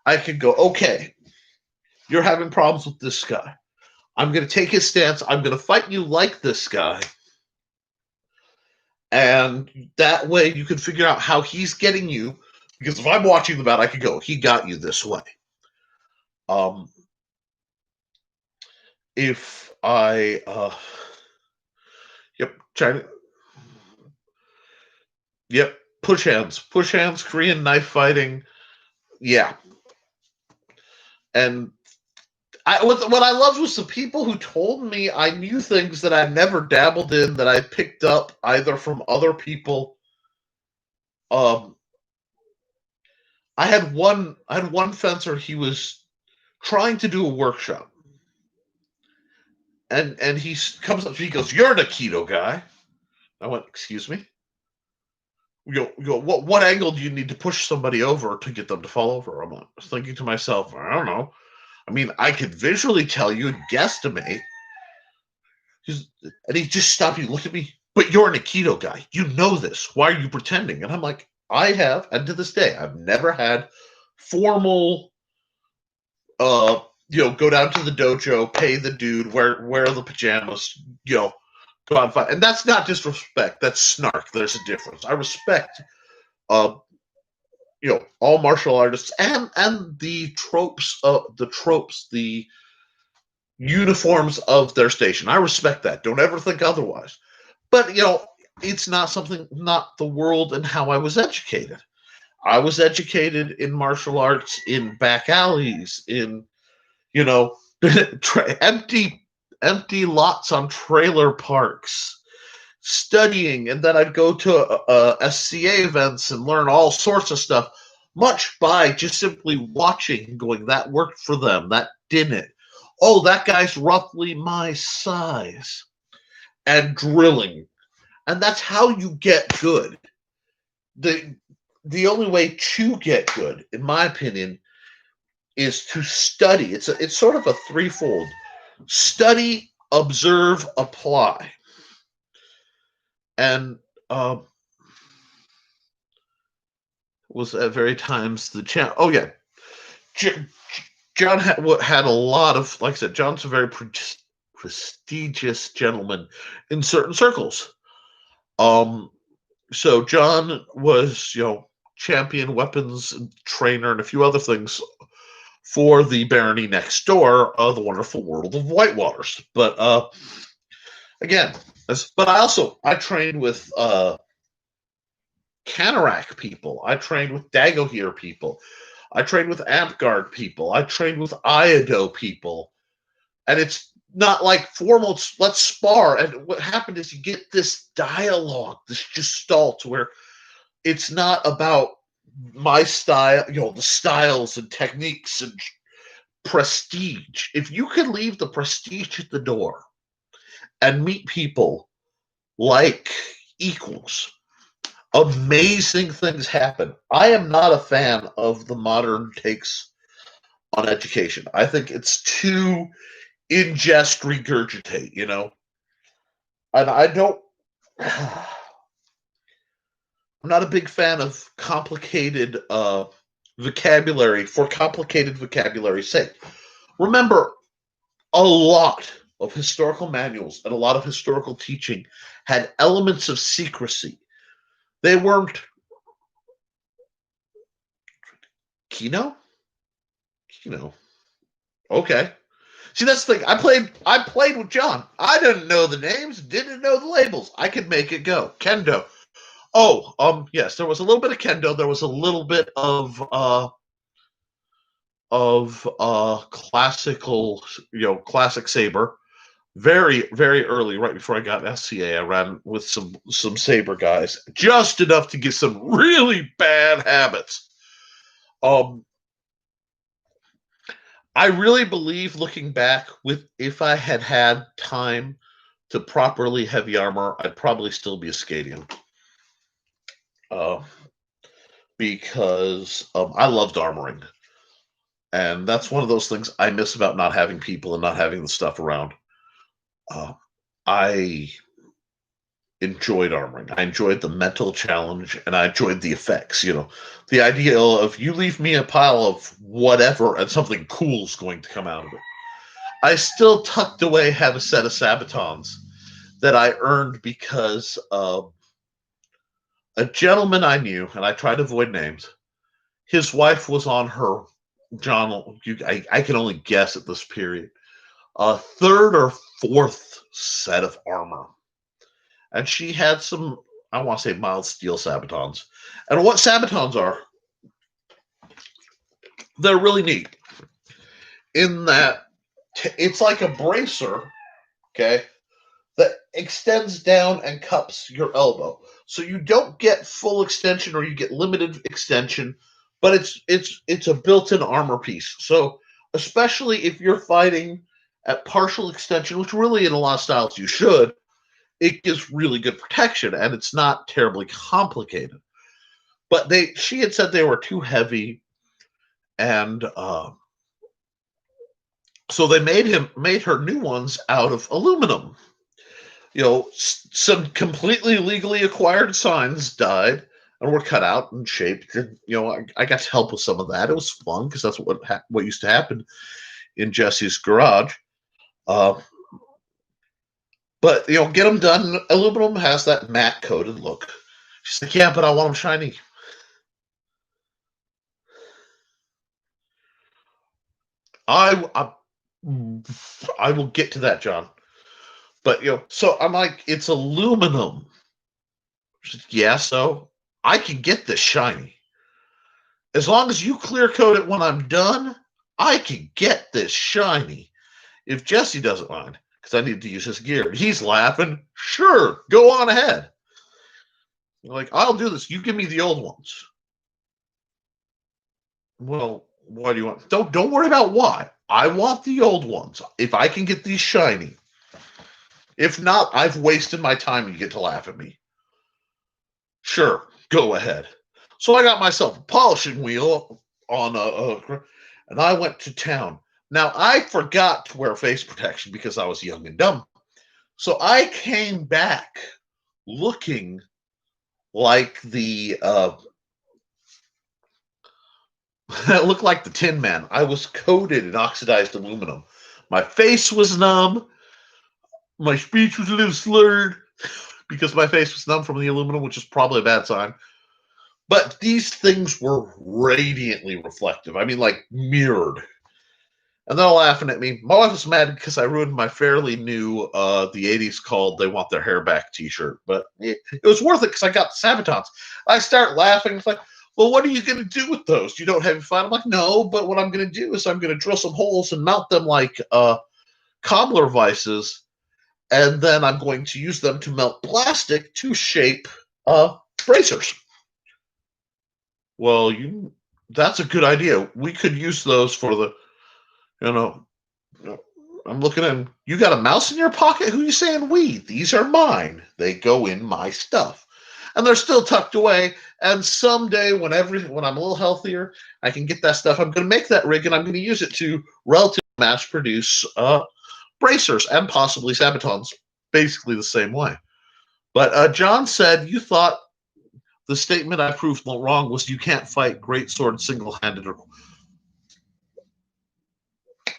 I could go, okay, you're having problems with this guy. I'm going to take his stance. I'm going to fight you like this guy. And that way you can figure out how he's getting you. Because if I'm watching the bout, I could go, he got you this way. If I, China, push hands, Korean knife fighting, yeah. And what I loved was the people who told me I knew things that I never dabbled in, that I picked up either from other people. I had one fencer. He was trying to do a workshop, and he comes up to me. He goes, "You're an Aikido guy." I went, "Excuse me." What angle do you need to push somebody over to get them to fall over? I'm thinking to myself, I don't know. I mean, I could visually tell you and guesstimate. And he just stopped me, looked at me. But you're an Aikido guy. You know this. Why are you pretending? And I'm like, I have, and to this day, I've never had formal, go down to the dojo, pay the dude, wear the pajamas, go out and fight. And that's not disrespect. That's snark. There's a difference. I respect, all martial artists and the tropes, the uniforms of their station. I respect that. Don't ever think otherwise. But, it's not not the world and how I was educated. I was educated in martial arts in back alleys, in, you know, empty lots on trailer parks, studying, and then I'd go to SCA events and learn all sorts of stuff, much by just simply watching and going, that worked for them, that didn't. Oh, that guy's roughly my size, and drilling. And that's how you get good. The only way to get good, in my opinion, is to study. It's sort of a threefold: study, observe, apply. And was at very times the channel. Oh yeah, John had a lot of, like I said, John's a very prestigious gentleman in certain circles. So John was, champion weapons trainer and a few other things for the barony next door, the wonderful world of Whitewaters. But again, but I trained with Canarak people. I trained with Dagohir people. I trained with Amtgard people. I trained with Iado people. And it's not like formal, let's spar. And what happened is you get this dialogue, this gestalt, where it's not about my style, the styles and techniques and prestige. If you could leave the prestige at the door and meet people like equals, amazing things happen. I am not a fan of the modern takes on education. I think it's too ingest, regurgitate, And I don't. I'm not a big fan of complicated vocabulary for complicated vocabulary's sake. Remember, a lot of historical manuals and a lot of historical teaching had elements of secrecy. They weren't Kino? Okay. See, that's the thing. I played with John. I didn't know the names, didn't know the labels. I could make it go. Kendo. Oh, yes, there was a little bit of Kendo. There was a little bit of classical, classic saber. Very, very early, right before I got SCA, I ran with some saber guys, just enough to get some really bad habits. I really believe, looking back, if I had time to properly heavy armor, I'd probably still be a Scadian. Because I loved armoring. And that's one of those things I miss about not having people and not having the stuff around. I enjoyed armoring. I enjoyed the mental challenge, and I enjoyed the effects. The idea of you leave me a pile of whatever and something cool's going to come out of it. I still tucked away have a set of Sabatons that I earned because a gentleman I knew, and I tried to avoid names, his wife was on her, John, I can only guess at this period, a third or fourth set of armor. And she had some, I want to say, mild steel Sabatons. And what Sabatons are, they're really neat in that it's like a bracer, okay, that extends down and cups your elbow. So you don't get full extension, or you get limited extension, but it's a built-in armor piece. So especially if you're fighting at partial extension, which really in a lot of styles you should, it gives really good protection, and it's not terribly complicated. But she had said they were too heavy, and so they made her new ones out of aluminum. Some completely legally acquired signs died and were cut out and shaped. And, I got to help with some of that. It was fun because that's what used to happen in Jesse's garage. But, get them done. Aluminum has that matte coated look. She's like, yeah, but I want them shiny. I I will get to that, John. But, so I'm like, it's aluminum. Yeah, so I can get this shiny. As long as you clear coat it when I'm done, I can get this shiny. If Jesse doesn't mind, because I need to use his gear. He's laughing. Sure, go on ahead. Like, I'll do this. You give me the old ones. Well, why do you want? Don't worry about why. I want the old ones. If I can get these shiny. If not, I've wasted my time and you get to laugh at me. Sure, go ahead. So I got myself a polishing wheel on and I went to town. Now, I forgot to wear face protection because I was young and dumb. So I came back looking like the looked like the Tin Man. I was coated in oxidized aluminum. My face was numb. My speech was a little slurred because my face was numb from the aluminum, which is probably a bad sign. But these things were radiantly reflective. I mean, like mirrored. And they're laughing at me. My wife was mad because I ruined my fairly new the 80s called They Want Their Hair Back t-shirt. But it was worth it because I got the Sabatons. I start laughing. It's like, well, what are you going to do with those? You don't have fun? I'm like, no, but what I'm going to do is I'm going to drill some holes and mount them like cobbler vices. And then I'm going to use them to melt plastic to shape bracers. Well, that's a good idea. We could use those for the, I'm looking at him. You got a mouse in your pocket? Who are you saying we? These are mine. They go in my stuff. And they're still tucked away. And someday, when I'm a little healthier, I can get that stuff. I'm going to make that rig, and I'm going to use it to relatively mass produce bracers and possibly Sabatons, basically the same way. But John said you thought the statement I proved wrong was you can't fight great sword single-handed.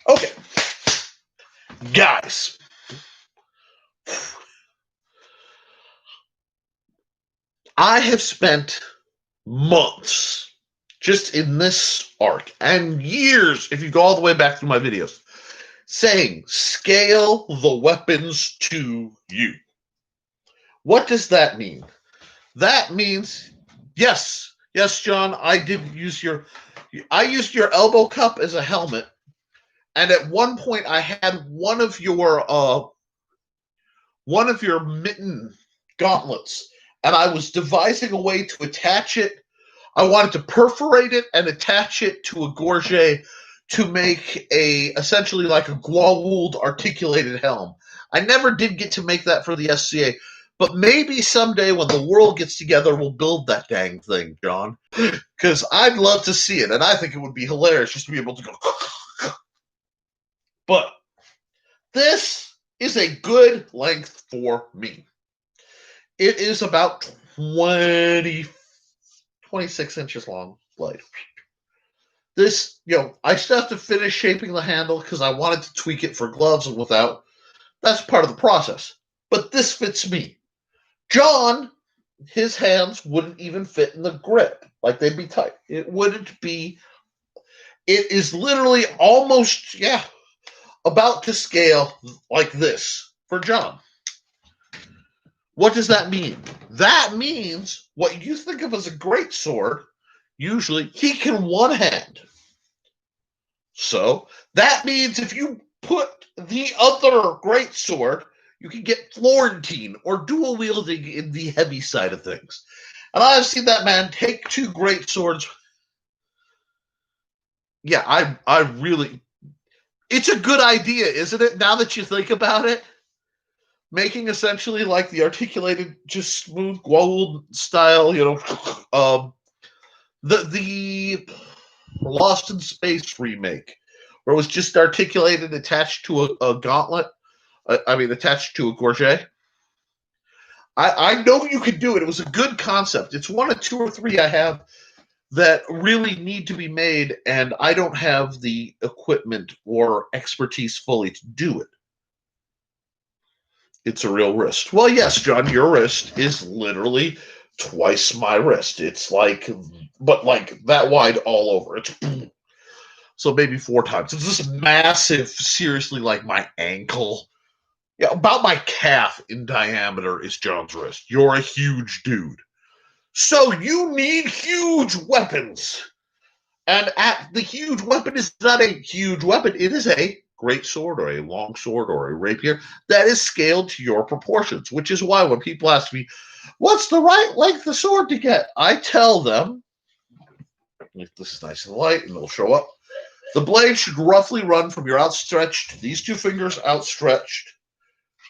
Okay. Guys. I have spent months just in this arc and years, if you go all the way back through my videos, saying scale the weapons to you. What does that mean? That means, yes, John, I used your elbow cup as a helmet, and at one point I had one of your mitten gauntlets, and I was devising a way to attach it. I wanted to perforate it and attach it to a gorget to make essentially like a Gwawold articulated helm. I never did get to make that for the SCA, but maybe someday when the world gets together, we'll build that dang thing, John. Because I'd love to see it, and I think it would be hilarious just to be able to go. But this is a good length for me. It is about 26 inches long blade. This, I still have to finish shaping the handle because I wanted to tweak it for gloves and without. That's part of the process. But this fits me. John, his hands wouldn't even fit in the grip. Like they'd be tight. It wouldn't be. It is literally almost, about to scale like this for John. What does that mean? That means what you think of as a great sword, usually he can one hand. So that means if you put the other great sword, you can get Florentine or dual wielding in the heavy side of things. And I've seen that man take two great swords. Yeah, I really, it's a good idea, isn't it? Now that you think about it, making essentially like the articulated, just smooth Gwawold style, the Lost in Space remake, where it was just articulated, attached to a gauntlet. Attached to a gorget. I know you could do it. It was a good concept. It's one of two or three I have that really need to be made, and I don't have the equipment or expertise fully to do it. It's a real wrist. Well, yes, John, your wrist is literally twice my wrist. It's like, but like that wide all over. It's So maybe 4 times. It's this massive, seriously, like my ankle. Yeah, about my calf in diameter is John's wrist. You're a huge dude. So you need huge weapons. And the huge weapon is not a huge weapon. It is a great sword or a long sword or a rapier that is scaled to your proportions, which is why when people ask me, what's the right length of sword to get? I tell them, if this is nice and light and it'll show up, the blade should roughly run from your outstretched, these 2 fingers outstretched,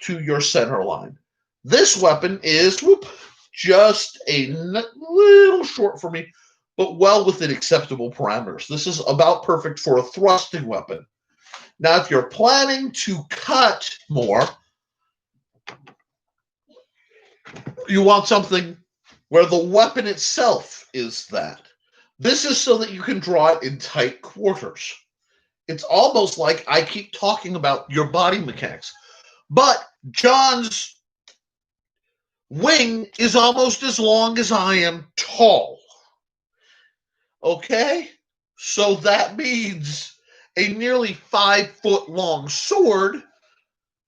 to your center line. This weapon is just a little short for me, but well within acceptable parameters. This is about perfect for a thrusting weapon. Now, if you're planning to cut more, you want something where the weapon itself is that. This is so that you can draw it in tight quarters. It's almost like I keep talking about your body mechanics. But John's wing is almost as long as I am tall. Okay? So that means a nearly 5-foot long sword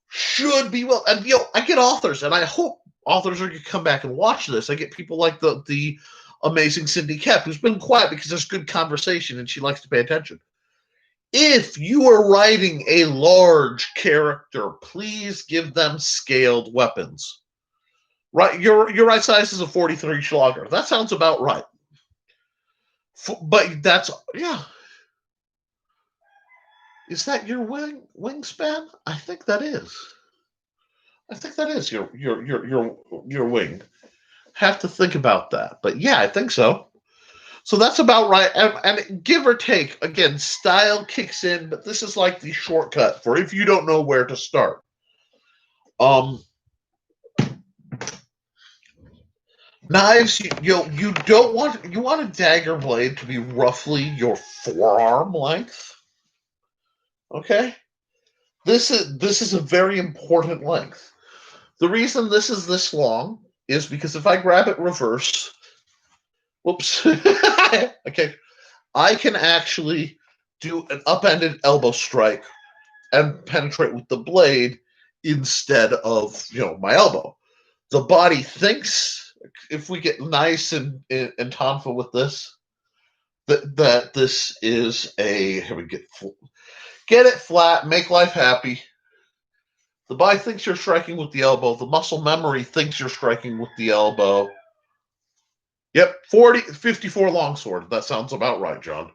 should be well. And I get authors, and I hope authors are going to come back and watch this. I get people like the amazing Cindy Kep, who's been quiet because there's good conversation and she likes to pay attention. If you are writing a large character, please give them scaled weapons. Right, your right size is a 43 Schlager. That sounds about right. But that's Is that your wingspan? I think that is. I think that is your wing. Have to think about that, but yeah, I think so. So that's about right. And give or take, again, style kicks in, but this is like the shortcut for if you don't know where to start. Knives, you don't want a dagger blade to be roughly your forearm length. Okay, this is a very important length. The reason this is this long is because if I grab it reverse, whoops, okay, I can actually do an upended elbow strike and penetrate with the blade instead of my elbow. The body thinks, if we get nice and tonfa with this, that this is here we get it flat, make life happy. The body thinks you're striking with the elbow. The muscle memory thinks you're striking with the elbow. Yep, 54 longsword. That sounds about right, John.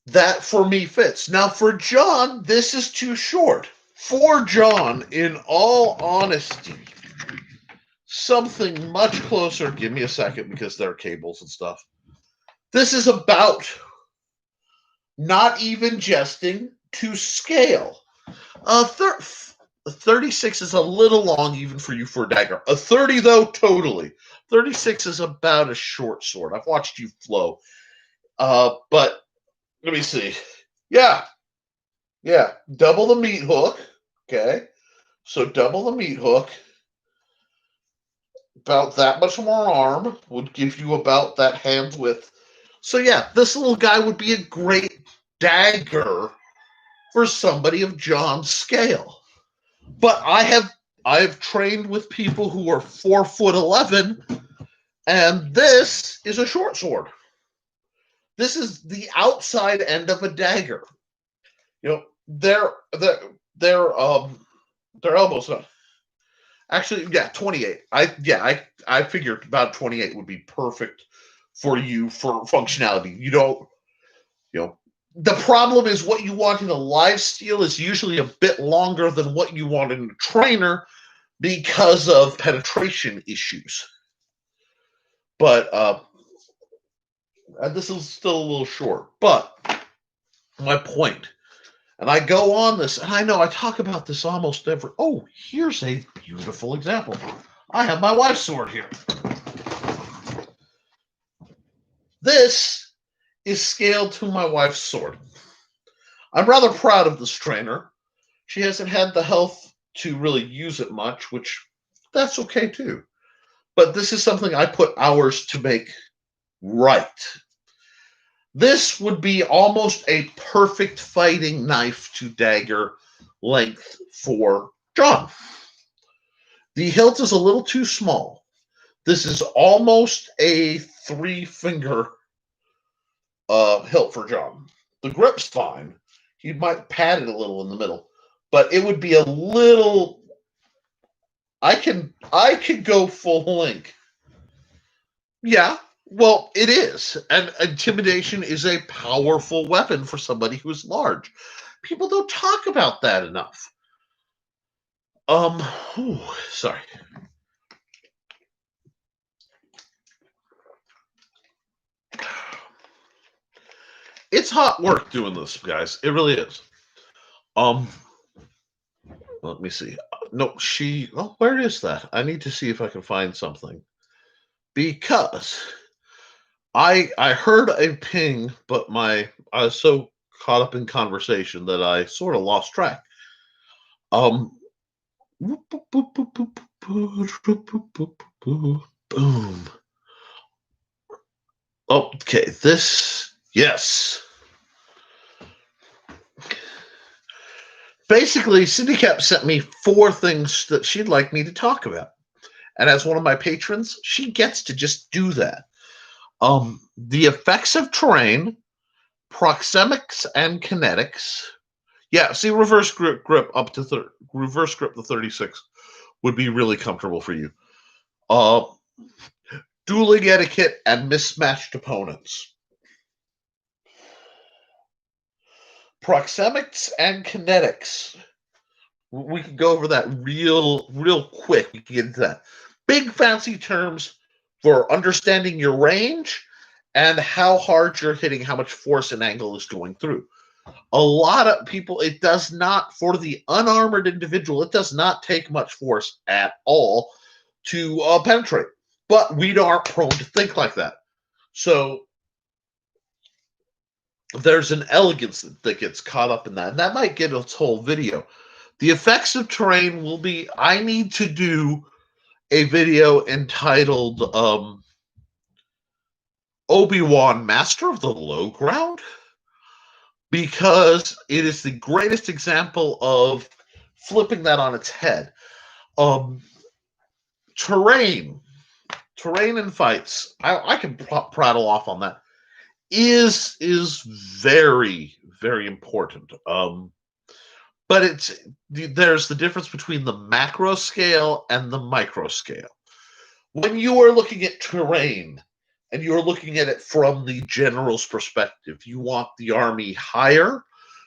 That for me fits. Now for John, this is too short. For John, in all honesty, something much closer. Give me a second because there are cables and stuff. This is about, not even jesting, to scale. 36 is a little long even for you for a dagger. A 30, though, totally. 36 is about a short sword. I've watched you flow. But let me see. Yeah. Double the meat hook. Okay. So double the meat hook. About that much more arm would give you about that hand's width. So yeah, this little guy would be a great dagger for somebody of John's scale. But I have trained with people who are 4'11", and this is a short sword. This is the outside end of a dagger. Their elbows. Actually, yeah, 28. I figured about 28 would be perfect for you for functionality. The problem is what you want in a live steel is usually a bit longer than what you want in a trainer because of penetration issues. But this is still a little short. But my point, and I go on this, and I know I talk about this almost every. Oh, here's a beautiful example. I have my wife's sword here. This is scaled to my wife's sword. I'm rather proud of this trainer. She hasn't had the health to really use it much, which that's okay too. But this is something I put hours to make right. This would be almost a perfect fighting knife to dagger length for John. The hilt is a little too small. This is almost a 3-finger hilt for John. The grip's fine. He might pad it a little in the middle, but it would be a little. I could go full link. Yeah, well, it is, and intimidation is a powerful weapon for somebody who is large. People don't talk about that enough. Sorry. It's hot work doing this, guys. It really is. Let me see. No, where is that? I need to see if I can find something. Because I heard a ping, but I was so caught up in conversation that I sort of lost track. Boom. Okay, yes. Basically, Cindy Cap sent me 4 things that she'd like me to talk about. And as one of my patrons, she gets to just do that. The effects of terrain, proxemics and kinetics. Yeah, see, reverse grip up to reverse grip to 36 would be really comfortable for you. Dueling etiquette and mismatched opponents. Proxemics and kinetics. We can go over that real quick. We can get into that. Big fancy terms for understanding your range and how hard you're hitting, how much force and angle is going through. A lot of people, it does not, for the unarmored individual, it does not take much force at all to penetrate. But we aren't prone to think like that. So there's an elegance that gets caught up in that. And that might get its whole video. The effects of terrain will be, I need to do a video entitled Obi-Wan, Master of the Low Ground, because it is the greatest example of flipping that on its head. Terrain in fights, I can prattle off on that, is very, very important. But there's the difference between the macro scale and the micro scale. When you are looking at terrain and you're looking at it from the general's perspective, you want the army higher,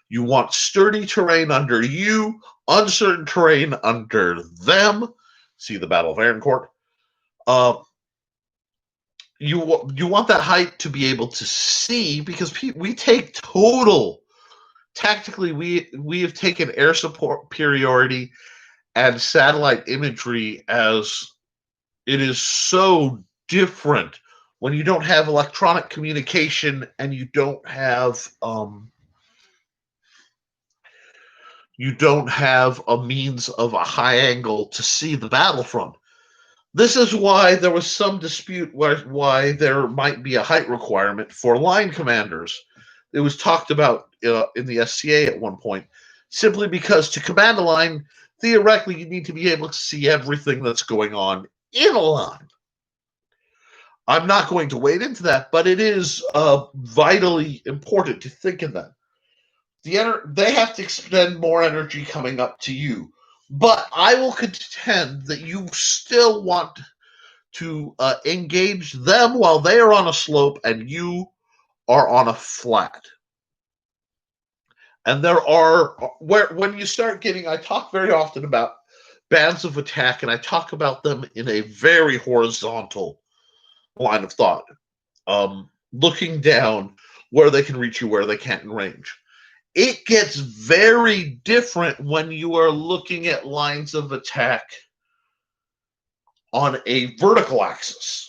you want sturdy terrain under you, uncertain terrain under them. See the Battle of Arancourt. You want that height to be able to see, because we take total. Tactically, we have taken air superiority and satellite imagery as it is so different when you don't have electronic communication and you don't have a means of a high angle to see the battlefront. This is why there was some dispute why there might be a height requirement for line commanders. It was talked about in the SCA at one point, simply because to command a line, theoretically, you need to be able to see everything that's going on in a line. I'm not going to wade into that, but it is vitally important to think in that. They have to expend more energy coming up to you. But I will contend that you still want to engage them while they are on a slope and you are on a flat. And there are, when you start getting, I talk very often about bands of attack, and I talk about them in a very horizontal line of thought, looking down where they can reach you, where they can't in range. It gets very different when you are looking at lines of attack on a vertical axis.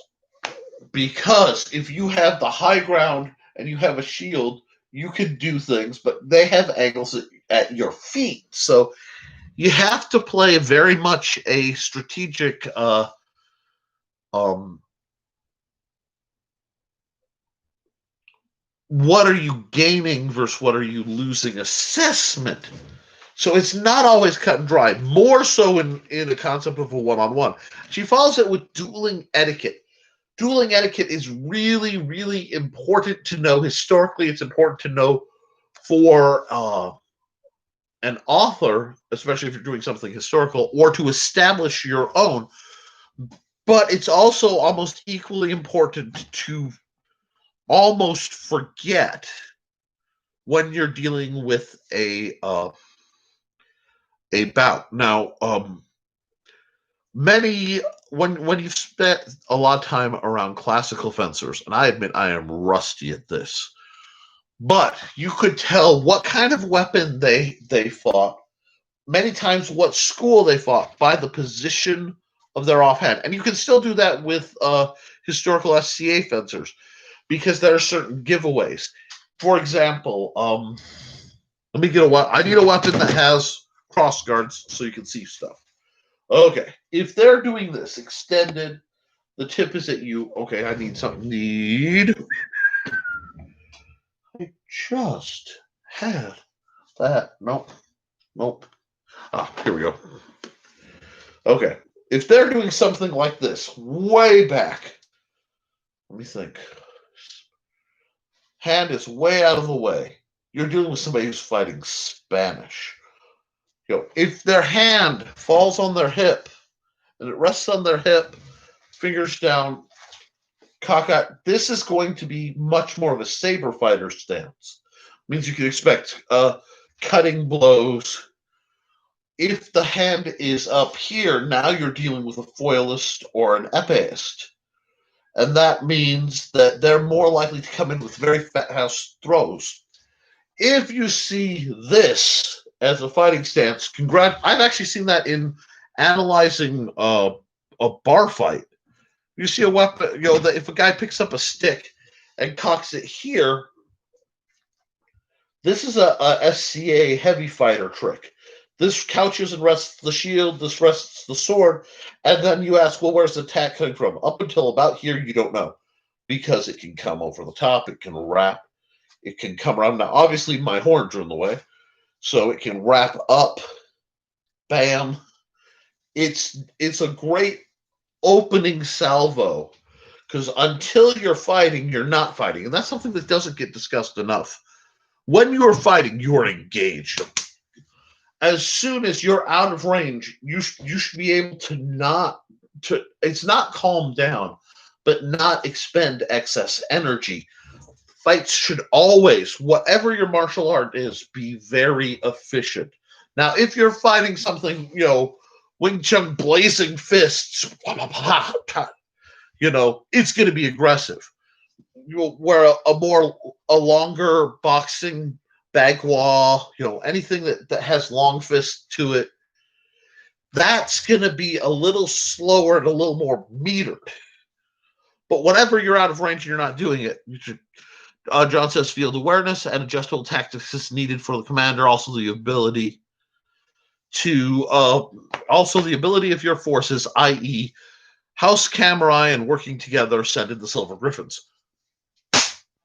Because if you have the high ground and you have a shield, you can do things, but they have angles at your feet. So you have to play very much a strategic what are you gaining versus what are you losing assessment. So it's not always cut and dry, more so in the concept of a one-on-one. She follows it with dueling etiquette. Dueling etiquette is really, really important to know. Historically, it's important to know for an author, especially if you're doing something historical, or to establish your own. But it's also almost equally important to almost forget when you're dealing with a bout. Now, when you've spent a lot of time around classical fencers, and I admit I am rusty at this, but you could tell what kind of weapon they fought, many times what school they fought, by the position of their offhand. And you can still do that with historical SCA fencers, because there are certain giveaways. For example, let me get a weapon. I need a weapon that has cross guards so you can see stuff. Okay, if they're doing this extended, the tip is at you. Okay, I need something. I just had that. Nope. Ah, here we go. Okay, if they're doing something like this, way back, let me think. Hand is way out of the way. You're dealing with somebody who's fighting Spanish. If their hand falls on their hip and it rests on their hip, fingers down, cockeyed, this is going to be much more of a saber fighter stance. It means you can expect cutting blows. If the hand is up here, now you're dealing with a foilist or an epéist. And that means that they're more likely to come in with very fast throws. If you see this as a fighting stance, I've actually seen that in analyzing a bar fight. You see a weapon, that if a guy picks up a stick and cocks it here, this is a SCA heavy fighter trick. This couches and rests the shield, this rests the sword, and then you ask, well, where's the attack coming from? Up until about here, you don't know, because it can come over the top, it can wrap, it can come around. Now, obviously, my horns are in the way, so it can wrap up, bam. It's a great opening salvo, because until you're fighting, you're not fighting, and that's something that doesn't get discussed enough. When you are fighting, you are engaged. As soon as you're out of range, you should be able to it's not calm down, but not expend excess energy. Fights should always, whatever your martial art is, be very efficient. Now, if you're fighting something, Wing Chun blazing fists, it's going to be aggressive. Where a longer boxing bagua, anything that has long fists to it, that's going to be a little slower and a little more metered. But whenever you're out of range and you're not doing it, you should. John says field awareness and adjustable tactics is needed for the commander. Also the ability of your forces, i.e., House Camerai and working together, send in the Silver Griffins.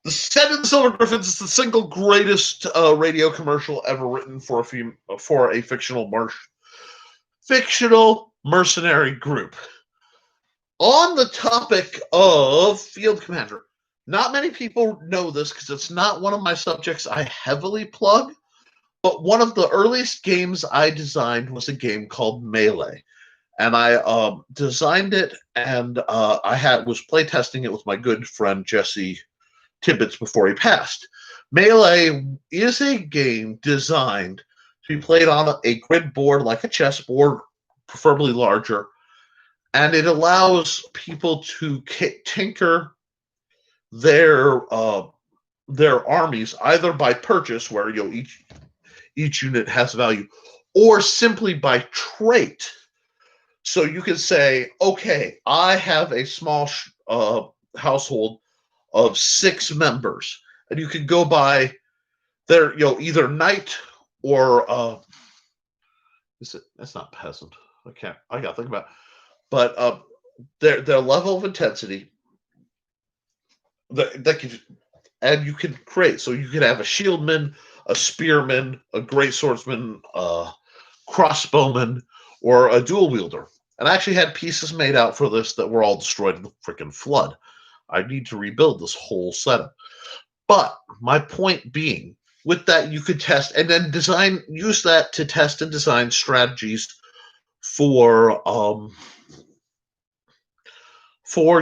The Send in the Silver Griffins is the single greatest radio commercial ever written for a fictional mercenary group. On the topic of Field Commander, not many people know this because it's not one of my subjects I heavily plug, but one of the earliest games I designed was a game called Melee. And I designed it, and I was playtesting it with my good friend Jesse Tibbetts before he passed. Melee is a game designed to be played on a grid board like a chessboard, preferably larger, and it allows people to tinker their armies either by purchase, where each unit has value, or simply by trait. So you can say, okay, I have a small household of 6 members, and you can go by their either knight or that's not peasant. I gotta think about it. But their level of intensity, that gives and you can create. So you could have a shieldman, a spearman, a great swordsman, a crossbowman, or a dual wielder. And I actually had pieces made out for this that were all destroyed in the freaking flood. I need to rebuild this whole setup. But my point being, with that, you could test and then use that to test and design strategies for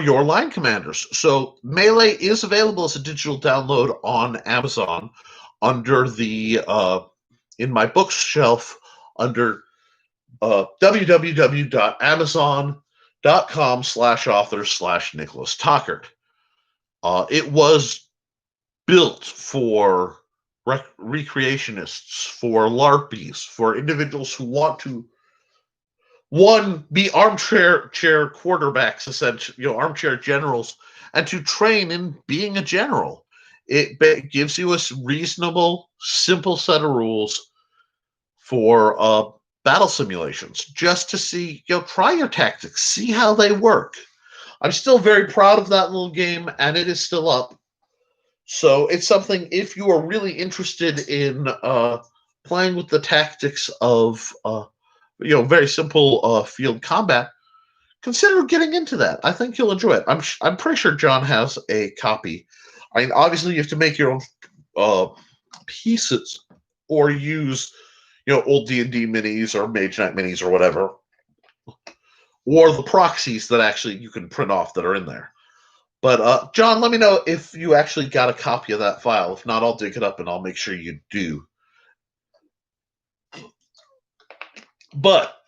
your line commanders. So Melee is available as a digital download on Amazon under the in my bookshelf under www.amazon.com/author/Nicholas Tockert. It was built for recreationists, for LARPies, for individuals who want to be armchair quarterbacks, essentially, armchair generals, and to train in being a general. It gives you a reasonable, simple set of rules for battle simulations, just to see, try your tactics, see how they work. I'm still very proud of that little game, and it is still up. So it's something, if you are really interested in playing with the tactics of very simple field combat, consider getting into that. I think you'll enjoy it. I'm pretty sure John has a copy. I mean, obviously you have to make your own pieces or use old D&D minis or Mage Knight minis or whatever, or the proxies that actually you can print off that are in there. But John, let me know if you actually got a copy of that file. If not, I'll dig it up and I'll make sure you do. But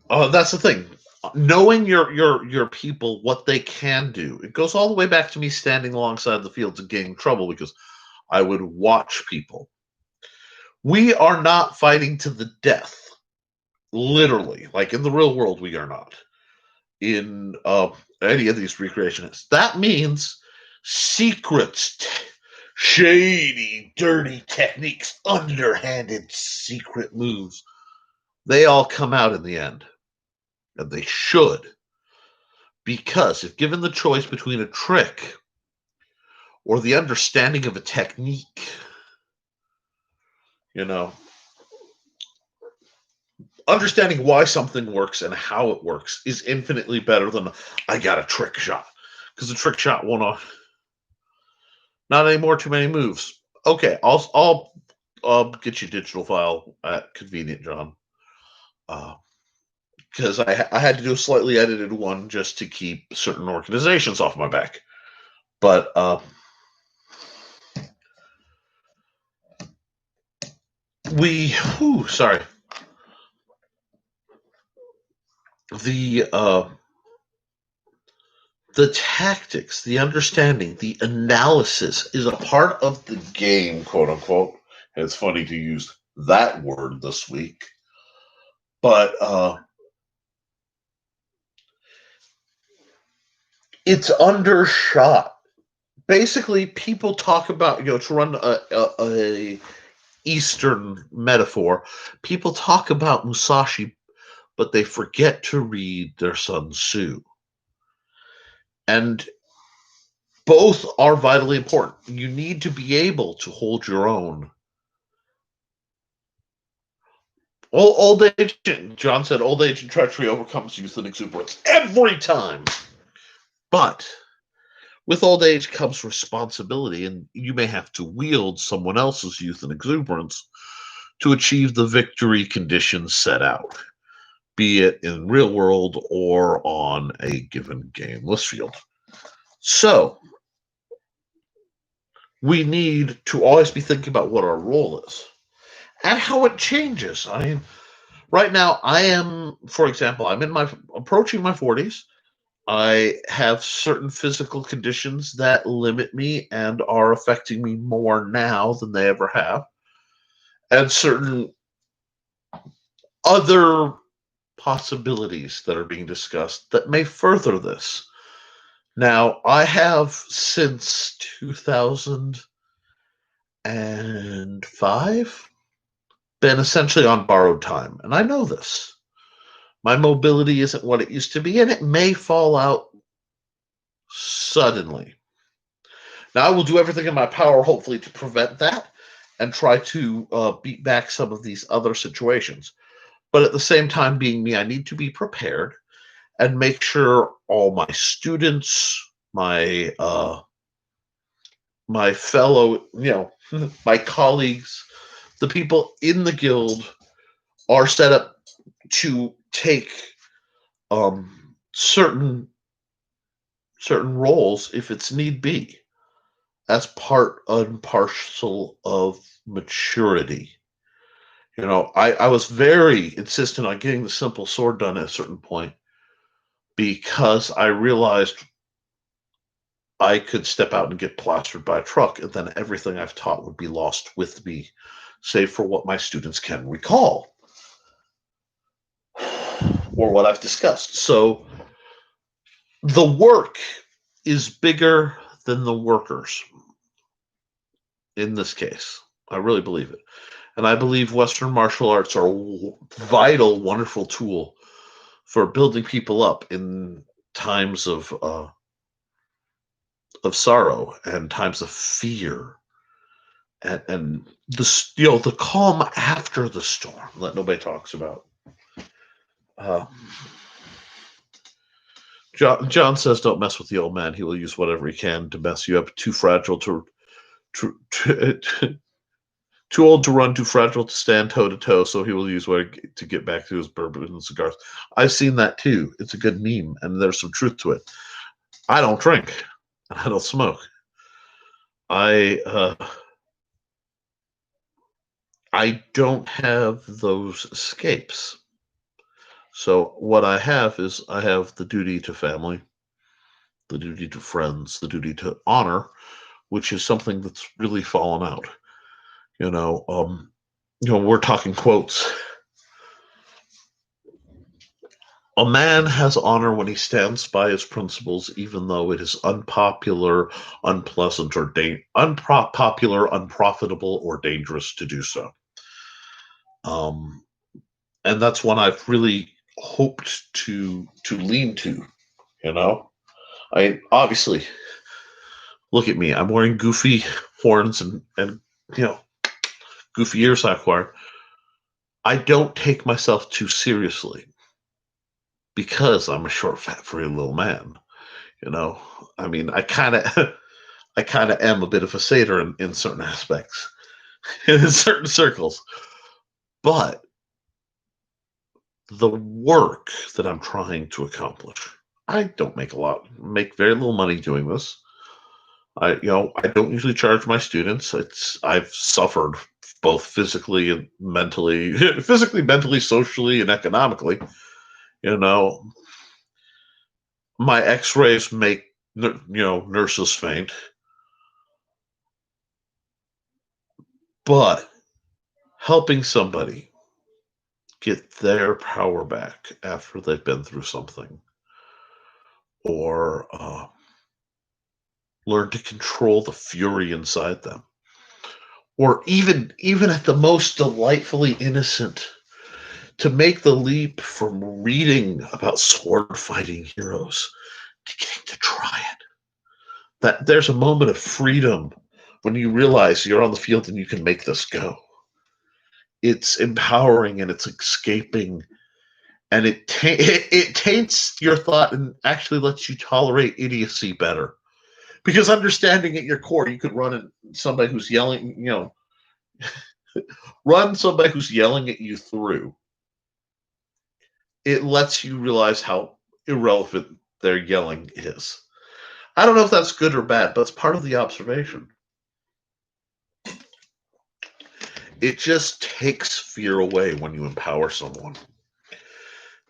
that's the thing. Knowing your people, what they can do. It goes all the way back to me standing alongside the fields and getting in trouble because I would watch people. We are not fighting to the death. Literally. Like in the real world, we are not. In any of these recreationists. That means secrets, shady, dirty techniques, underhanded secret moves. They all come out in the end. And they should. Because if given the choice between a trick or the understanding of a technique, understanding why something works and how it works is infinitely better than I got a trick shot. Because the trick shot won't not anymore too many moves. Okay, I'll get you a digital file at convenient, John. Because I had to do a slightly edited one just to keep certain organizations off my back. But sorry. The tactics, the understanding, the analysis is a part of the game, quote unquote. And it's funny to use that word this week. But it's undershot. Basically, people talk about, to run a Eastern metaphor, people talk about Musashi, but they forget to read their Sun Tzu. And both are vitally important. You need to be able to hold your own. Old age, John said, old age and treachery overcomes youth and exuberance every time. But with old age comes responsibility, and you may have to wield someone else's youth and exuberance to achieve the victory conditions set out, be it in real world or on a given gameless field. So we need to always be thinking about what our role is and how it changes. I mean, right now I am, for example, I'm approaching my 40s. I have certain physical conditions that limit me and are affecting me more now than they ever have. And certain other possibilities that are being discussed that may further this. Now, I have since 2005 been essentially on borrowed time, and I know this. My mobility isn't what it used to be, and it may fall out suddenly. Now, I will do everything in my power, hopefully, to prevent that and try to beat back some of these other situations. But at the same time, being me, I need to be prepared and make sure all my students, my fellow, my colleagues, the people in the guild are set up to take certain roles if it's need be, as part and parcel of maturity. I was very insistent on getting the simple sword done at a certain point because I realized I could step out and get plastered by a truck, and then everything I've taught would be lost with me, save for what my students can recall or what I've discussed. So the work is bigger than the workers in this case. I really believe it. And I believe Western martial arts are a vital, wonderful tool for building people up in times of sorrow and times of fear, and the calm after the storm that nobody talks about. John says, "Don't mess with the old man. He will use whatever he can to mess you up. Too fragile to too old to run, too fragile to stand toe to toe. So he will use what to get back to his bourbon and cigars." I've seen that too. It's a good meme, and there's some truth to it. I don't drink, and I don't smoke. I don't have those escapes. So what I have is I have the duty to family, the duty to friends, the duty to honor, which is something that's really fallen out. We're talking quotes. A man has honor when he stands by his principles, even though it is unpopular, unpleasant, or unpopular, unprofitable, or dangerous to do so. And that's one I've really hoped to lean to. Obviously, look at me. I'm wearing goofy horns and goofy ears I acquired. I don't take myself too seriously because I'm a short, fat, furry little man. I kind of am a bit of a satyr in certain aspects, in certain circles. But the work that I'm trying to accomplish, I don't make very little money doing this. I don't usually charge my students. I've suffered both physically and mentally, mentally, socially, and economically. My X-rays make nurses faint, but helping somebody get their power back after they've been through something, or learn to control the fury inside them, or even at the most delightfully innocent, to make the leap from reading about sword fighting heroes to getting to try it. That there's a moment of freedom when you realize you're on the field and you can make this go. It's empowering and it's escaping, and it taints your thought and actually lets you tolerate idiocy better. Because understanding at your core, you could run somebody who's yelling, run somebody who's yelling at you through. It lets you realize how irrelevant their yelling is. I don't know if that's good or bad, but it's part of the observation. It just takes fear away when you empower someone.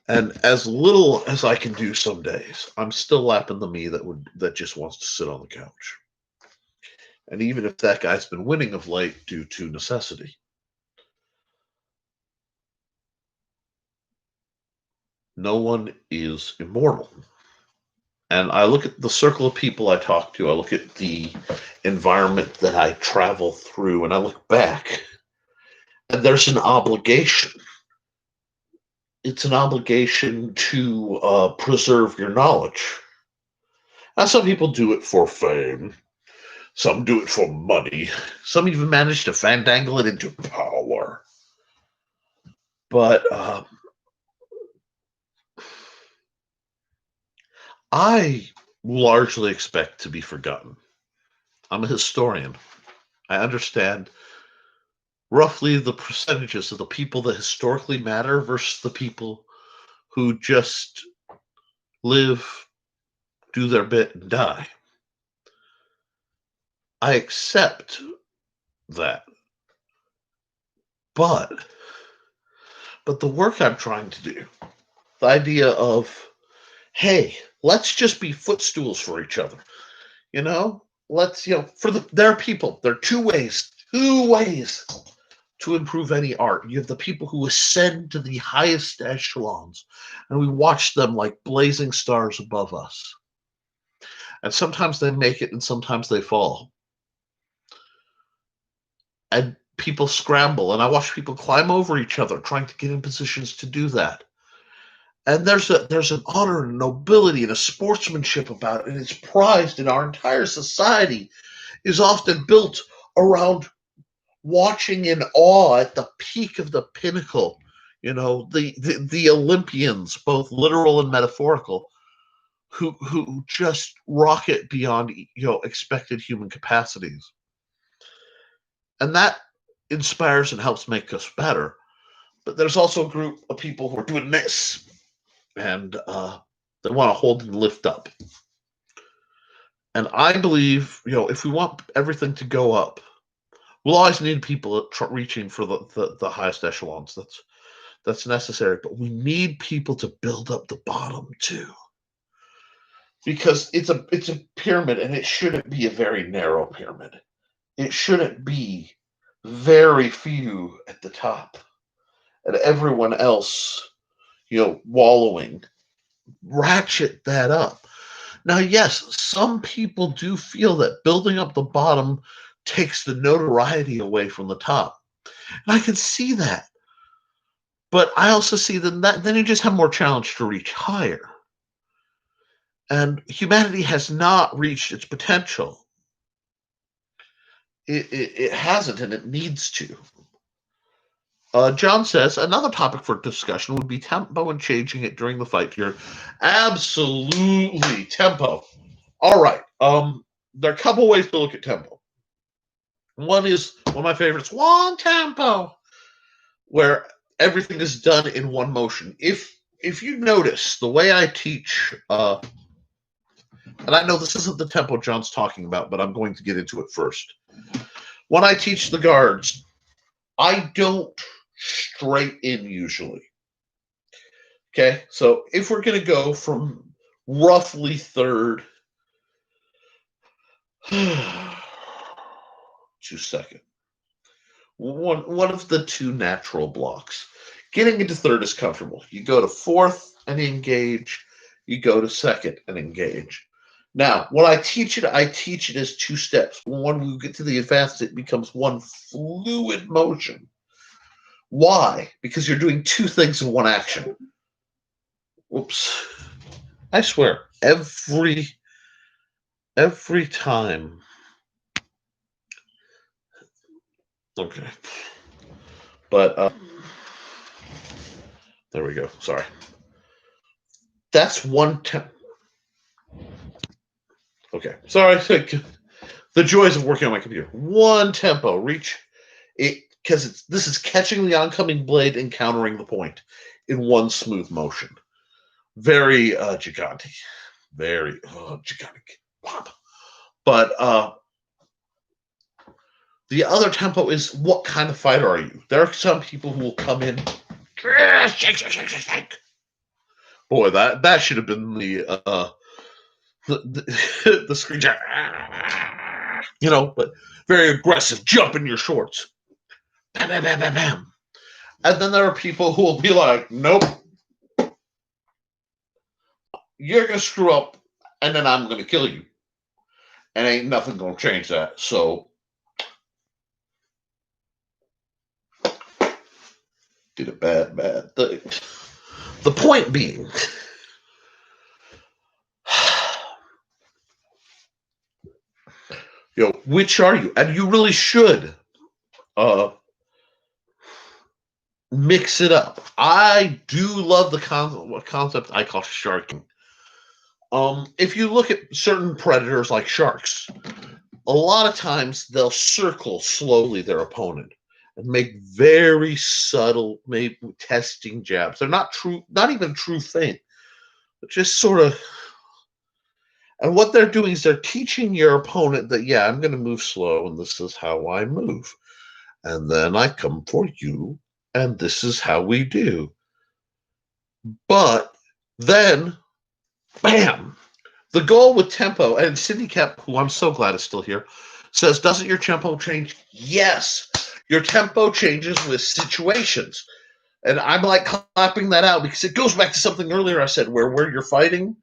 And as little as I can do some days, I'm still lapping the me that just wants to sit on the couch. And even if that guy's been winning of late due to necessity. No one is immortal. And I look at the circle of people I talk to, I look at the environment that I travel through, and I look back, and there's an obligation. It's an obligation to preserve your knowledge. Now, some people do it for fame. Some do it for money. Some even manage to fandangle it into power. But I largely expect to be forgotten. I'm a historian. I understand roughly the percentages of the people that historically matter versus the people who just live, do their bit, and die. I accept that. But the work I'm trying to do, the idea of, hey, let's just be footstools for each other. Let's, there are people, there are two ways to improve any art. You have the people who ascend to the highest echelons, and we watch them like blazing stars above us. And sometimes they make it, and sometimes they fall. And people scramble, and I watch people climb over each other, trying to get in positions to do that. And there's an honor and nobility and a sportsmanship about it, and it's prized, and our entire society is often built around watching in awe at the peak of the pinnacle, the Olympians, both literal and metaphorical, who just rocket beyond expected human capacities. And that inspires and helps make us better. But there's also a group of people who are doing this, and they want to hold and lift up. And I believe, if we want everything to go up, we'll always need people reaching for the highest echelons. That's necessary. But we need people to build up the bottom too, because it's a pyramid, and it shouldn't be a very narrow pyramid. It shouldn't be very few at the top and everyone else, wallowing. Ratchet that up. Now, yes, some people do feel that building up the bottom takes the notoriety away from the top. And I can see that. But I also see that then you just have more challenge to reach higher. And humanity has not reached its potential. It hasn't, and it needs to. John says another topic for discussion would be tempo and changing it during the fight here. Absolutely, tempo. All right. There are a couple ways to look at tempo. One is one of my favorites, one tempo, where everything is done in one motion. If you notice the way I teach, and I know this isn't the tempo John's talking about, but I'm going to get into it first. When I teach the guards, I don't straight in usually. Okay, so if we're going to go from roughly third to second, one of the two natural blocks. Getting into third is comfortable. You go to fourth and engage. You go to second and engage. Now, when I teach it as two steps. When we get to the advanced, it becomes one fluid motion. Why? Because you're doing two things in one action. Whoops. I swear, every time. Okay. But there we go. Sorry. That's one tempo. Okay. Sorry. The joys of working on my computer. One tempo. Reach it, because this is catching the oncoming blade and countering the point in one smooth motion. Very gigantic. Very gigantic. But the other tempo is, what kind of fighter are you? There are some people who will come in. Boy, that should have been the screen. But very aggressive. Jump in your shorts. Bam, bam, bam, bam, bam. And then there are people who will be like, nope. You're going to screw up, and then I'm going to kill you. And ain't nothing going to change that. So, did a bad thing. The point being, Which are you? And you really should mix it up. I do love the concept I call sharking. If you look at certain predators like sharks, a lot of times they'll circle slowly their opponent and make very subtle, maybe testing jabs. They're not even true feint, but just sort of. And what they're doing is they're teaching your opponent that, yeah, I'm going to move slow, and this is how I move. And then I come for you, and this is how we do. But then, bam! The goal with tempo, and Sydney Kemp, who I'm so glad is still here, says, doesn't your tempo change? Yes, your tempo changes with situations. And I'm like clapping that out because it goes back to something earlier I said, where you're fighting,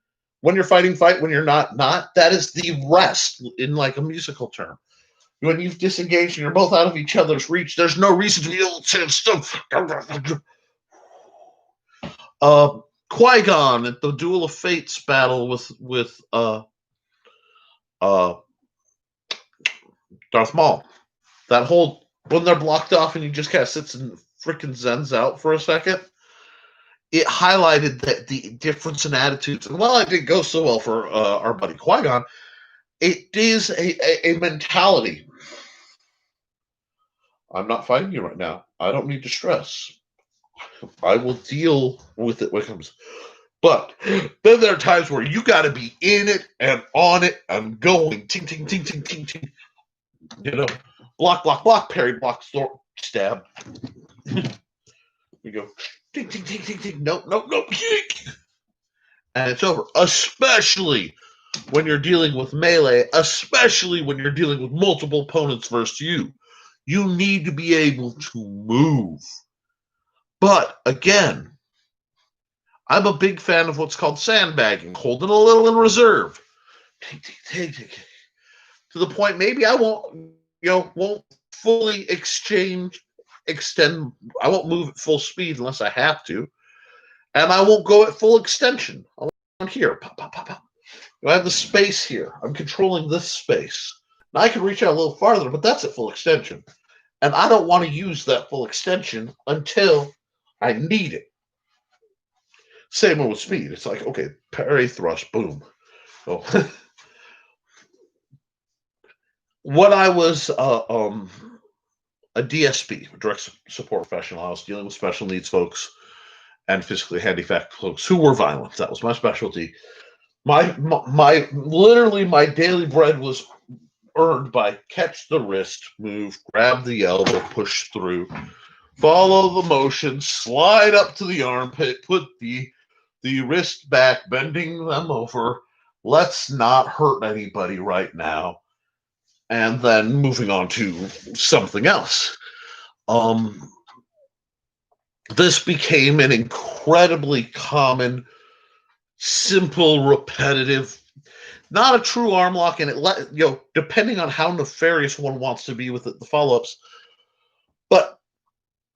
when you're fighting, fight, when you're not. That is the rest in like a musical term. When you've disengaged and you're both out of each other's reach, there's no reason to be able to stuff. Qui-Gon at the Duel of Fates battle with Darth Maul. That whole when they're blocked off and he just kind of sits and freaking zens out for a second. It highlighted that the difference in attitudes. And while it didn't go so well for our buddy Qui-Gon, it is a mentality. I'm not fighting you right now. I don't need to stress. I will deal with it when it comes. But then there are times where you got to be in it and on it and going. Ting, ting, ting, ting, ting, ting. Block, block, block, parry, block, stab. You go, ting, ting, ting, ting, ting. Nope, nope, nope. And it's over. Especially when you're dealing with melee, especially when you're dealing with multiple opponents versus you. You need to be able to move. But again, I'm a big fan of what's called sandbagging, holding a little in reserve. To the point maybe I won't fully extend. I won't move at full speed unless I have to. And I won't go at full extension. I'm here. Pop, pop, pop, pop. I have the space here. I'm controlling this space. Now I can reach out a little farther, but that's at full extension. And I don't want to use that full extension until I need it. Same with speed. It's like, okay, parry, thrust, boom. Oh. When I was a DSP, a direct support professional, I was dealing with special needs folks and physically handicapped folks who were violent. That was my specialty. My literally my daily bread was earned by catch the wrist, move, grab the elbow, push through, follow the motion, slide up to the armpit, put the wrist back, bending them over. Let's not hurt anybody right now. And then moving on to something else. This became an incredibly common, simple, repetitive, not a true arm lock, and it depending on how nefarious one wants to be with it, the follow-ups. But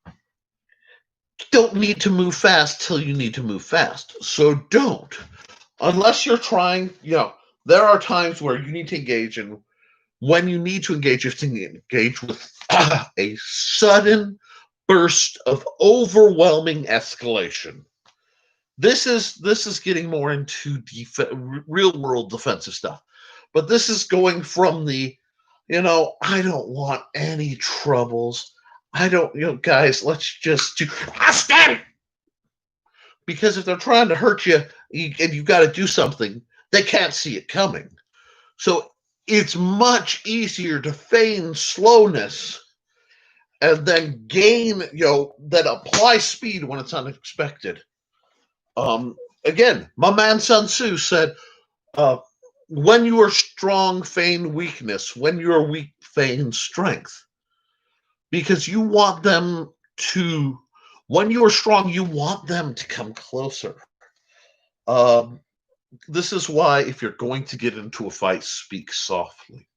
you don't need to move fast till you need to move fast. So don't. Unless you're trying, there are times where you need to engage, and when you need to engage, you have to engage with a sudden burst of overwhelming escalation. This is getting more into real world defensive stuff, but this is going from the, I don't want any troubles. I don't, guys, let's just do. Because if they're trying to hurt you and you've got to do something, they can't see it coming. So it's much easier to feign slowness and then gain, then apply speed when it's unexpected. Again, my man Sun Tzu said, when you are strong, feign weakness. When you are weak, feign strength. Because you want them to, when you are strong, you want them to come closer. This is why if you're going to get into a fight, speak softly.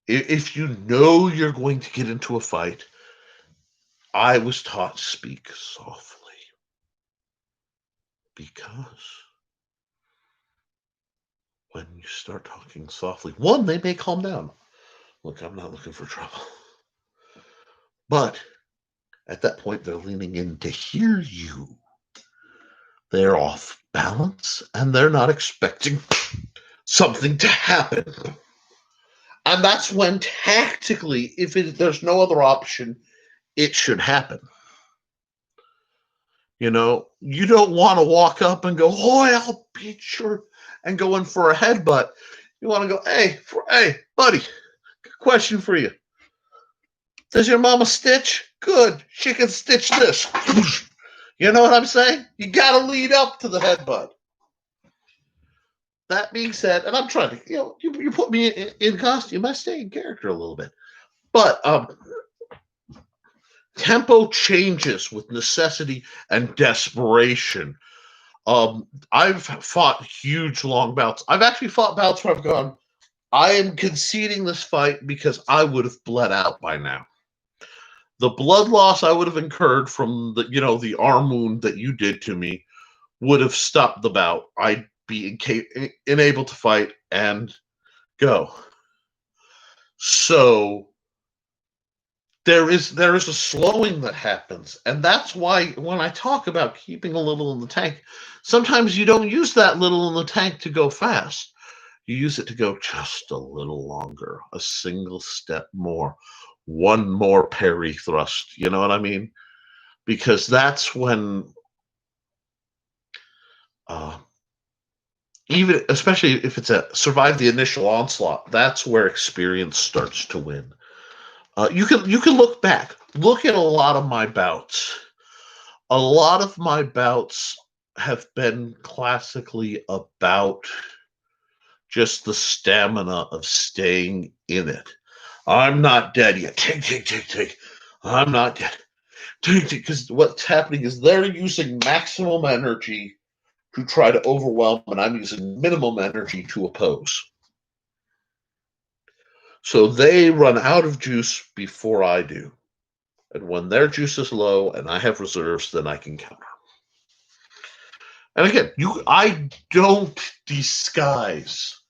If you know you're going to get into a fight, I was taught speak softly. Because when you start talking softly, one, they may calm down. Look, I'm not looking for trouble. But at that point, they're leaning in to hear you. They're off balance and they're not expecting something to happen. And that's when tactically, if there's no other option, it should happen. You know, you don't want to walk up and go, "Hoy, I'll beat your," and go in for a headbutt. You want to go, "Hey, buddy, question for you. Does your mama stitch? Good. She can stitch this." You know what I'm saying? You got to lead up to the headbutt. That being said, and I'm trying to, you put me in costume, I stay in character a little bit. But tempo changes with necessity and desperation. I've fought huge long bouts. I've actually fought bouts where I've gone, I am conceding this fight because I would have bled out by now. The blood loss I would have incurred from the arm wound that you did to me would have stopped the bout. I'd be unable to fight and go. So there is a slowing that happens, and that's why when I talk about keeping a little in the tank, sometimes you don't use that little in the tank to go fast. You use it to go just a little longer, a single step more, one more parry thrust. You know what I mean? Because that's when, even especially if it's a survive the initial onslaught, that's where experience starts to win. You can look back, look at a lot of my bouts. A lot of my bouts have been classically about just the stamina of staying in it. I'm not dead yet. Take. I'm not dead. Take. Because what's happening is they're using maximum energy to try to overwhelm, and I'm using minimum energy to oppose. So they run out of juice before I do. And when their juice is low and I have reserves, then I can counter. And again, I don't disguise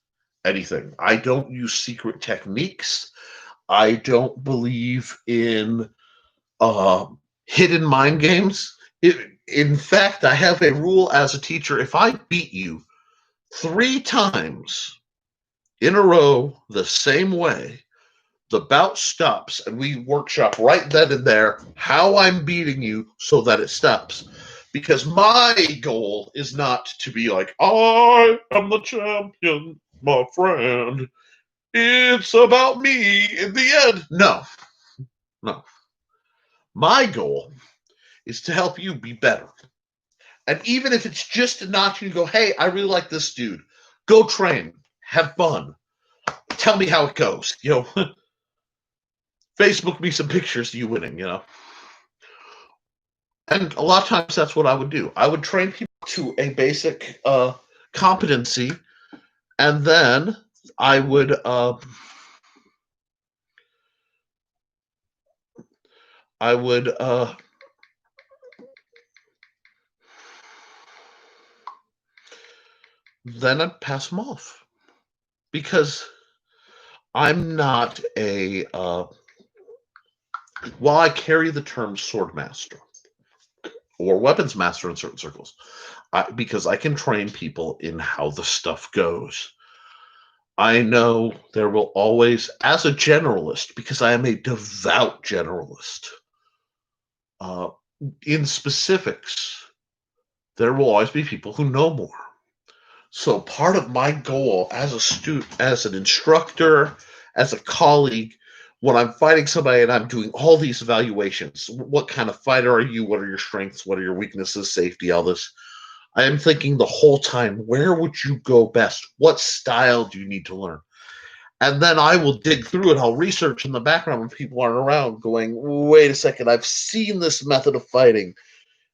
anything. I don't use secret techniques. I don't believe in hidden mind games. In fact, I have a rule as a teacher. If I beat you 3 times in a row the same way, the bout stops and we workshop right then and there how I'm beating you so that it stops. Because my goal is not to be like, I am the champion, my friend. It's about me in the end. No. My goal is to help you be better. And even if it's just to notch you and go, hey, I really like this dude. Go train. Have fun. Tell me how it goes. Facebook me some pictures of you winning, And a lot of times that's what I would do. I would train people to a basic competency, and then I would then I'd pass them off, because I'm not a while I carry the term sword master or weapons master in certain circles, because I can train people in how the stuff goes. I know there will always, as a generalist, because I am a devout generalist, in specifics, there will always be people who know more. So part of my goal as a student, as an instructor, as a colleague, when I'm fighting somebody and I'm doing all these evaluations, what kind of fighter are you? What are your strengths? What are your weaknesses, safety, all this? I am thinking the whole time, where would you go best? What style do you need to learn? And then I will dig through it. I'll research in the background when people aren't around, going, wait a second, I've seen this method of fighting.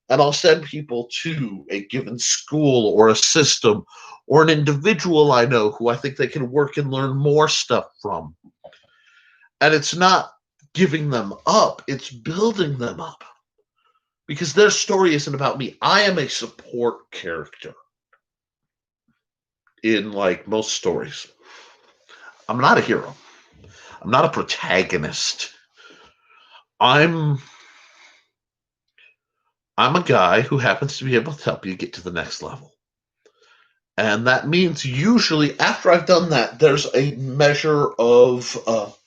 And I'll send people to a given school or a system or an individual I know who I think they can work and learn more stuff from. And it's not giving them up, it's building them up. Because their story isn't about me. I am a support character. in like most stories. I'm not a hero. I'm not a protagonist. I'm a guy who happens to be able to help you get to the next level. And that means usually after I've done that, there's a measure of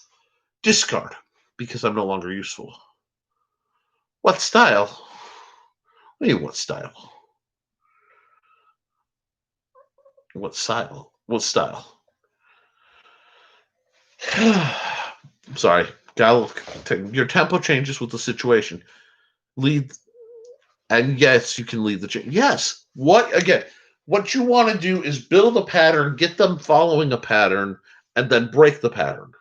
discard because I'm no longer useful. What style? What do you mean, what style? What style? What style? I'm sorry. Your tempo changes with the situation. Lead, and yes, you can lead the change. Yes. What you want to do is build a pattern, get them following a pattern, and then break the pattern.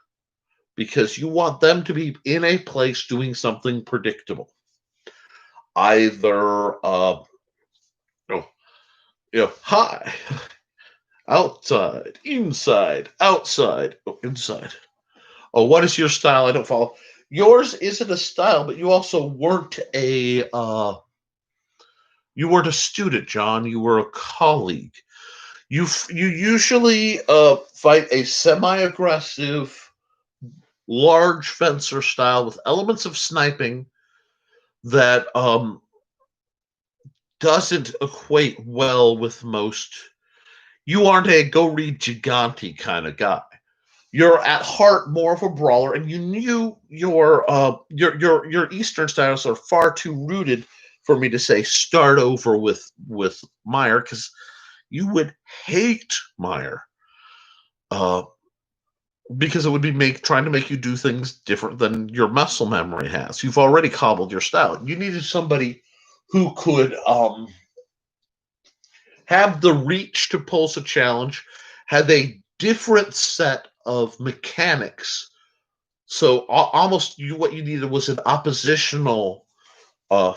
Because you want them to be in a place doing something predictable. Either hi, outside, inside, outside, inside. Oh, what is your style? I don't follow. Yours isn't a style, but you also weren't a student, John. You were a colleague. You usually fight a semi-aggressive, large fencer style with elements of sniping that doesn't equate well with most. You aren't a go read Gigante kind of guy. You're at heart more of a brawler, and you knew your Eastern styles are far too rooted for me to say start over with Meyer, because you would hate Meyer, because it would be trying to make you do things different than your muscle memory has. You've already cobbled your style. You needed somebody who could have the reach to pulse a challenge, had a different set of mechanics. So almost what you needed was an oppositional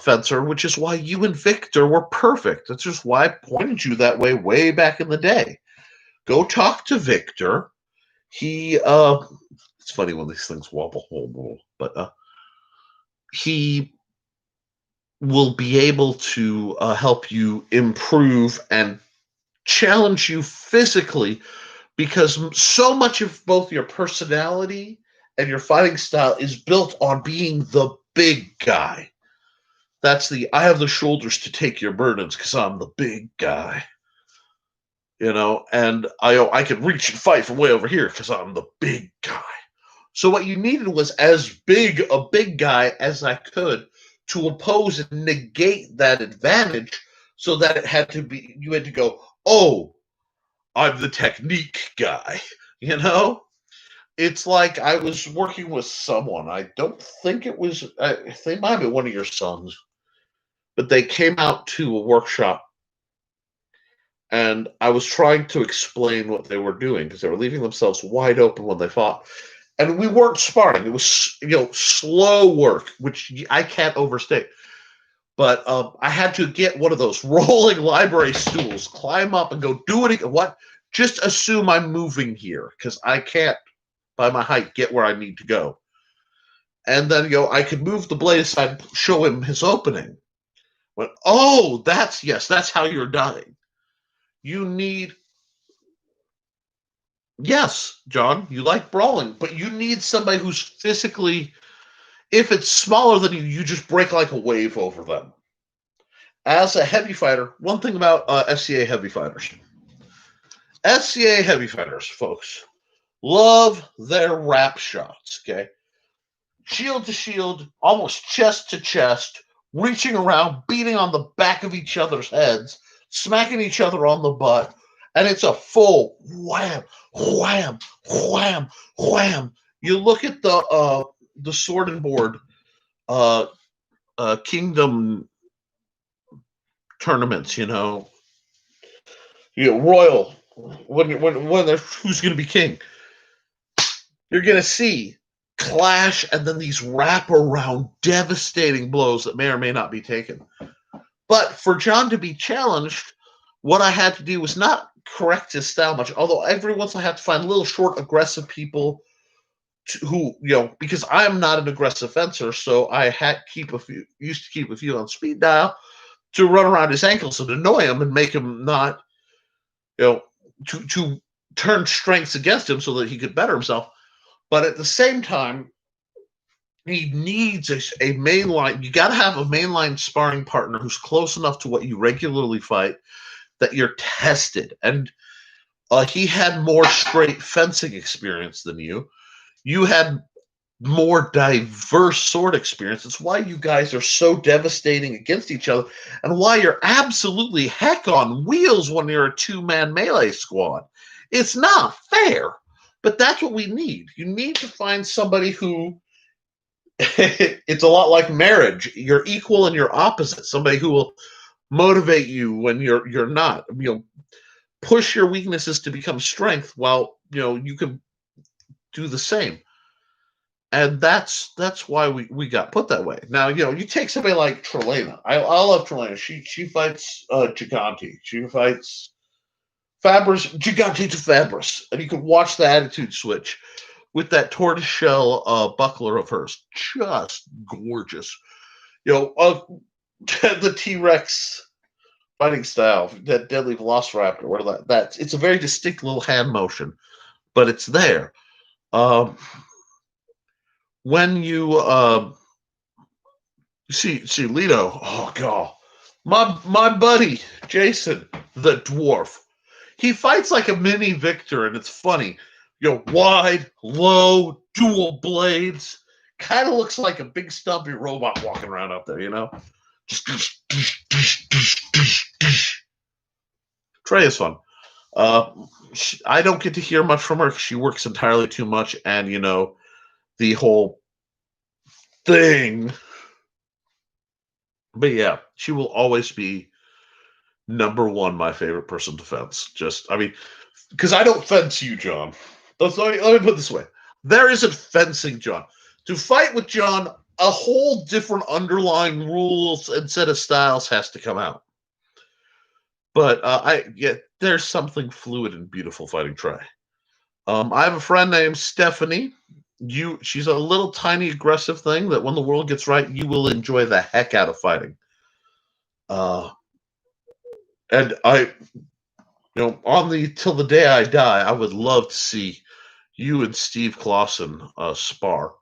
fencer, which is why you and Victor were perfect. That's just why I pointed you that way back in the day. Go talk to Victor. He it's funny when these things wobble, but he will be able to help you improve and challenge you physically, because so much of both your personality and your fighting style is built on being the big guy. That's I have the shoulders to take your burdens because I'm the big guy. And I can reach and fight from way over here because I'm the big guy. So what you needed was as big a big guy as I could to oppose and negate that advantage, so that you had to go, oh, I'm the technique guy. It's like I was working with someone. I don't think it was, they might have been one of your sons, but they came out to a workshop, and I was trying to explain what they were doing because they were leaving themselves wide open when they fought. And we weren't sparring. It was, slow work, which I can't overstate. But I had to get one of those rolling library stools, climb up and go, do it. What? Just assume I'm moving here because I can't, by my height, get where I need to go. And then, I could move the blade aside, show him his opening. Went, oh, that's how you're dying. You need, yes, John, you like brawling, but you need somebody who's physically, if it's smaller than you, you just break like a wave over them. As a heavy fighter, one thing about SCA heavy fighters. SCA heavy fighters, folks, love their wrap shots, okay? Shield to shield, almost chest to chest, reaching around, beating on the back of each other's heads, smacking each other on the butt, and it's a full wham, wham, wham, wham. You look at the sword and board kingdom tournaments, royal, when who's going to be king, you're going to see clash and then these wrap around devastating blows that may or may not be taken. But for John to be challenged, what I had to do was not correct his style much, although every once I have to find little short aggressive people who, because I'm not an aggressive fencer, so I used to keep a few on speed dial to run around his ankles and annoy him and make him not, to turn strengths against him so that he could better himself. But at the same time, he needs a mainline. You got to have a mainline sparring partner who's close enough to what you regularly fight that you're tested. And he had more straight fencing experience than you. You had more diverse sword experience. It's why you guys are so devastating against each other, and why you're absolutely heck on wheels when you're a two-man melee squad. It's not fair, but that's what we need. You need to find somebody who it's a lot like marriage. You're equal and you're opposite. Somebody who will motivate you when you're not. Push your weaknesses to become strength while you can do the same. And that's why we got put that way. Now, you take somebody like Trelena. I love Trelena. She fights Gigante. She fights Fabris, Gigante to Fabris. And you can watch the attitude switch with that tortoiseshell buckler of hers. Just gorgeous. The T-Rex fighting style, that deadly velociraptor, whatever that's it's a very distinct little hand motion, but it's there. When you see Leto, oh god, my buddy Jason, the dwarf, he fights like a mini Victor, and it's funny. Wide, low, dual blades, kind of looks like a big stumpy robot walking around up there. Trey is fun. I don't get to hear much from her because she works entirely too much, and the whole thing. But yeah, she will always be number one, my favorite person to fence. Because I don't fence you, John. Let me put it this way: there isn't fencing, John. To fight with John, a whole different underlying rules and set of styles has to come out. But there's something fluid and beautiful fighting Trey. I have a friend named Stephanie. She's a little tiny aggressive thing that when the world gets right, you will enjoy the heck out of fighting. And I, on the till the day I die, I would love to see you and Steve Clausen spar.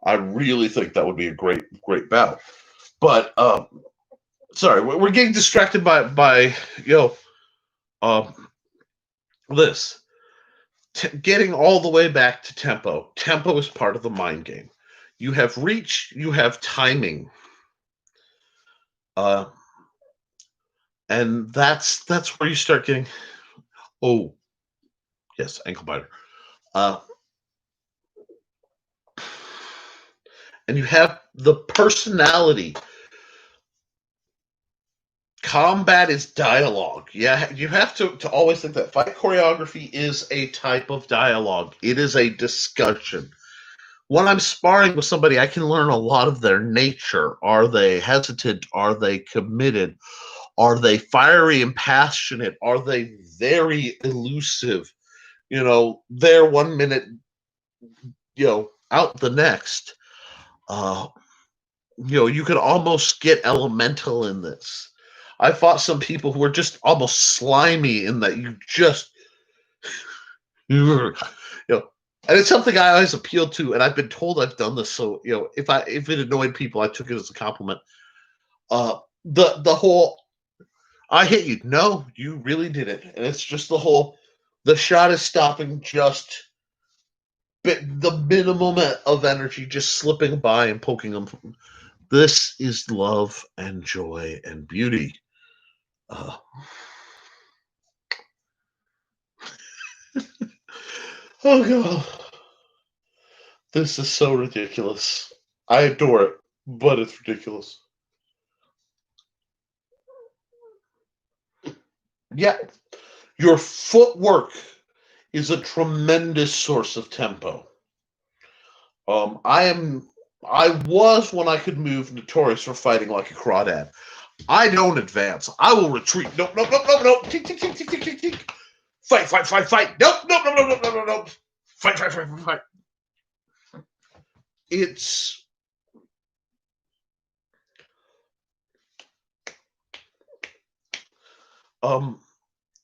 I really think that would be a great battle. But sorry, we're getting distracted by this. Getting all the way back to tempo. Tempo is part of the mind game. You have reach, you have timing, and that's where you start getting. Oh, yes, ankle biter. And you have the personality. Combat is dialogue. Yeah, you have to always think that fight choreography is a type of dialogue. It is a discussion. When I'm sparring with somebody, I can learn a lot of their nature. Are they hesitant? Are they committed? Are they fiery and passionate? Are they very elusive? There 1 minute, out the next. You could almost get elemental in this. I fought some people who were just almost slimy in that you just, and it's something I always appealed to, and I've been told I've done this. So, if it annoyed people, I took it as a compliment. The whole, I hit you. No, you really didn't. And it's just the shot is stopping just the minimum of energy, just slipping by and poking them. This is love and joy and beauty. Oh god, this is so ridiculous. I adore it, but it's ridiculous. Yeah, your footwork is a tremendous source of tempo. I was, when I could move, notorious for fighting like a crawdad. I don't advance. I will retreat. Nope. Tick, tick, tick, tick, tick, tick, tick. Fight. Nope. Fight. It's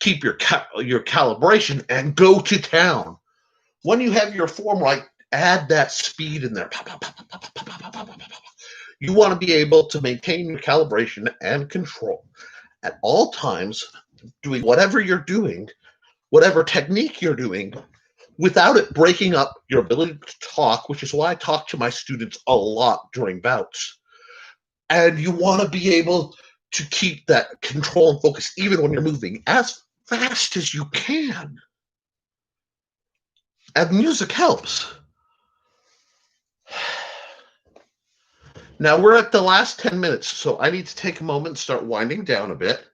keep your calibration and go to town. When you have your form right, add that speed in there. You want to be able to maintain your calibration and control at all times, doing whatever you're doing, whatever technique you're doing, without it breaking up your ability to talk, which is why I talk to my students a lot during bouts. And you want to be able to keep that control and focus even when you're moving as fast as you can. And music helps. Now we're at the last 10 minutes, so I need to take a moment and start winding down a bit.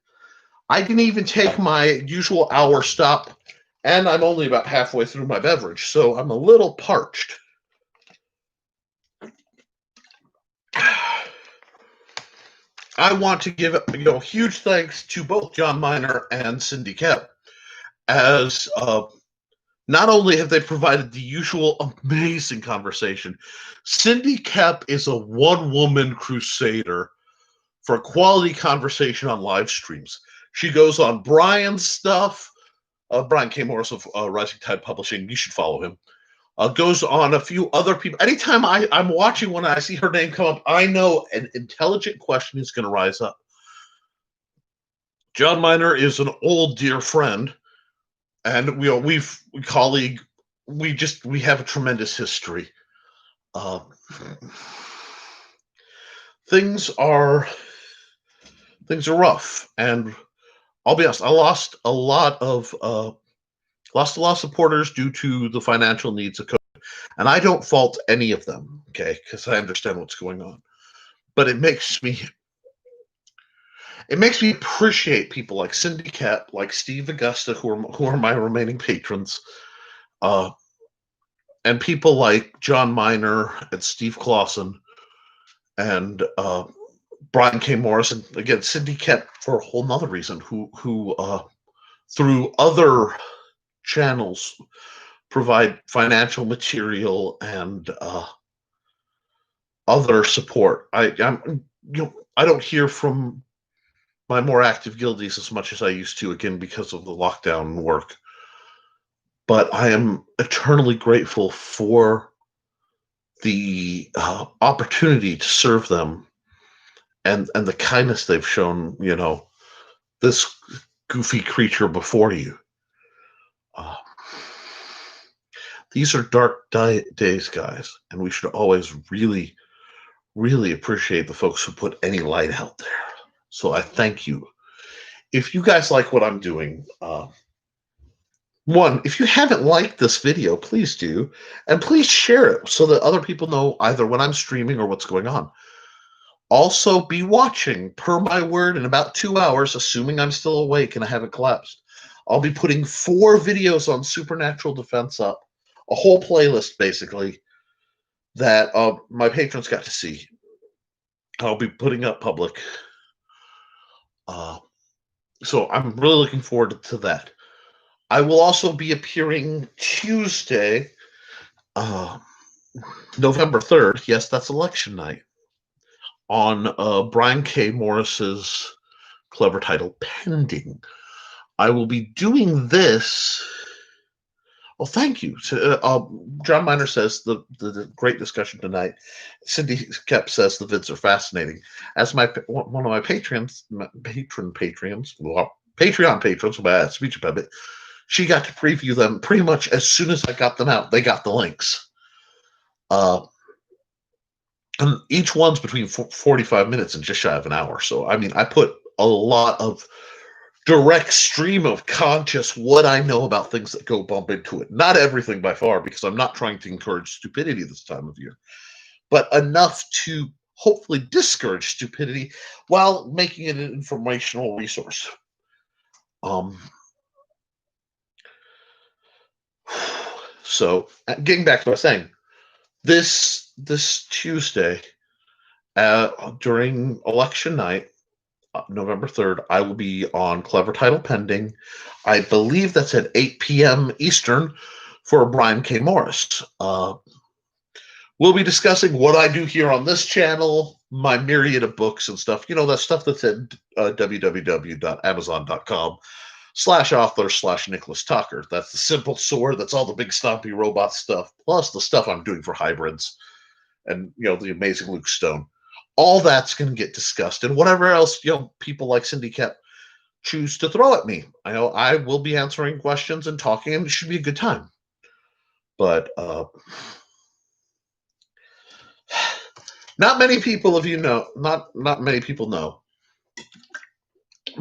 I didn't even take my usual hour stop, and I'm only about halfway through my beverage, so I'm a little parched. I want to give huge thanks to both John Miner and Cindy Kep, as not only have they provided the usual amazing conversation, Cindy Kep is a one-woman crusader for quality conversation on live streams. She goes on Brian's stuff, Brian K. Morris of Rising Tide Publishing. You should follow him. Goes on a few other people. Anytime I'm watching one and I see her name come up, I know an intelligent question is going to rise up. John Miner is an old dear friend, and we have a tremendous history. Things are rough, and I'll be honest, I lost a lot of supporters due to the financial needs of COVID, and I don't fault any of them, okay, because I understand what's going on. But it makes me appreciate people like Cindy Kep, like Steve Augusta, who are my remaining patrons, and people like John Miner and Steve Clausen and Brian K. Morris, and again Cindy Kep for a whole nother reason, who through other channels provide financial material and other support. I don't hear from my more active guildies as much as I used to, again because of the lockdown and work. But I am eternally grateful for the opportunity to serve them and the kindness they've shown. This goofy creature before you. These are dark days, guys, and we should always really, really appreciate the folks who put any light out there. So I thank you. If you guys like what I'm doing, one, if you haven't liked this video, please do, and please share it so that other people know either when I'm streaming or what's going on. Also, be watching, per my word, in about 2 hours, assuming I'm still awake and I haven't collapsed. I'll be putting 4 videos on Supernatural Defense up, a whole playlist, basically, that my patrons got to see. I'll be putting up public. So I'm really looking forward to that. I will also be appearing Tuesday, November 3rd. Yes, that's election night. On Brian K. Morris's clever title, Pending. I will be doing this. Well, thank you. John Miner says the great discussion tonight. Cindy Kep says the vids are fascinating. As one of my Patreon patrons, my speech puppet, she got to preview them pretty much as soon as I got them out. They got the links. And each one's between 45 minutes and just shy of an hour. So, I mean, I put a lot of direct stream of conscious what I know about things that go bump into it. Not everything by far, because I'm not trying to encourage stupidity this time of year, but enough to hopefully discourage stupidity while making it an informational resource. So, getting back to what I was saying, this Tuesday, during election night, November 3rd, I will be on Clever Title Pending. I believe that's at 8 p.m. Eastern for Brian K. Morris. We'll be discussing what I do here on this channel, my myriad of books and stuff. That stuff that's at www.amazon.com. slash author slash Nicholas Tucker. That's the simple sword. That's all the big stompy robot stuff, plus the stuff I'm doing for hybrids and, the amazing Luke Stone. All that's going to get discussed, and whatever else, people like Cindy Kep choose to throw at me. I know I will be answering questions and talking, and it should be a good time. But not many people not many people know.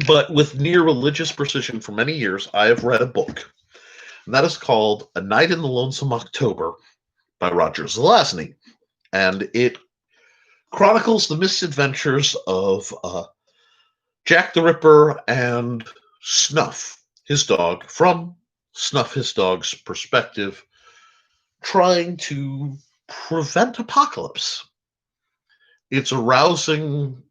But with near religious precision for many years, I have read a book, and that is called A Night in the Lonesome October by Roger Zelazny. And it chronicles the misadventures of Jack the Ripper and Snuff, his dog, from Snuff, his dog's perspective, trying to prevent apocalypse. It's a rousing,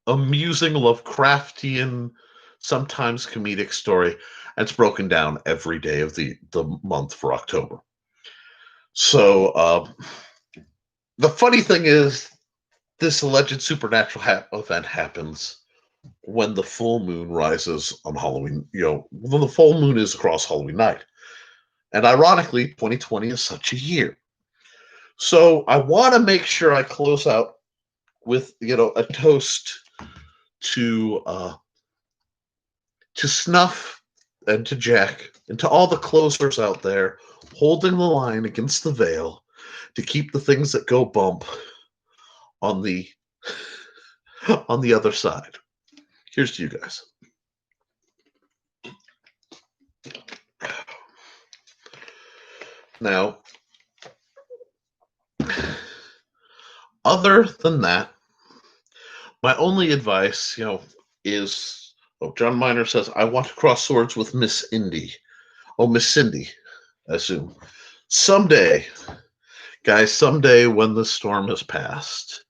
amusing, Lovecraftian, sometimes comedic story, and it's broken down every day of the month for October. So the funny thing is, this alleged supernatural event happens when the full moon rises on Halloween, when the full moon is across Halloween night. And ironically, 2020 is such a year. So I want to make sure I close out with, a toast to Snuff and to Jack and to all the closers out there holding the line against the veil to keep the things that go bump on the other side. Here's to you guys. Now, other than that, my only advice, is, John Miner says, I want to cross swords with Miss Indy. Oh, Miss Cindy, I assume. Someday, guys, someday when the storm has passed.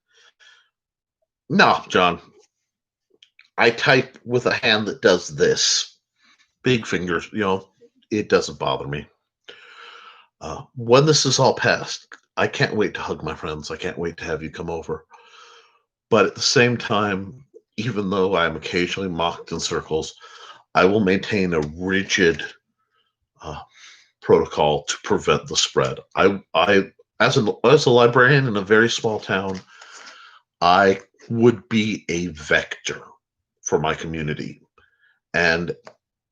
No, John. I type with a hand that does this. Big fingers, it doesn't bother me. When this is all past, I can't wait to hug my friends. I can't wait to have you come over. But at the same time, even though I'm occasionally mocked in circles, I will maintain a rigid protocol to prevent the spread. I as a librarian in a very small town, I would be a vector for my community. And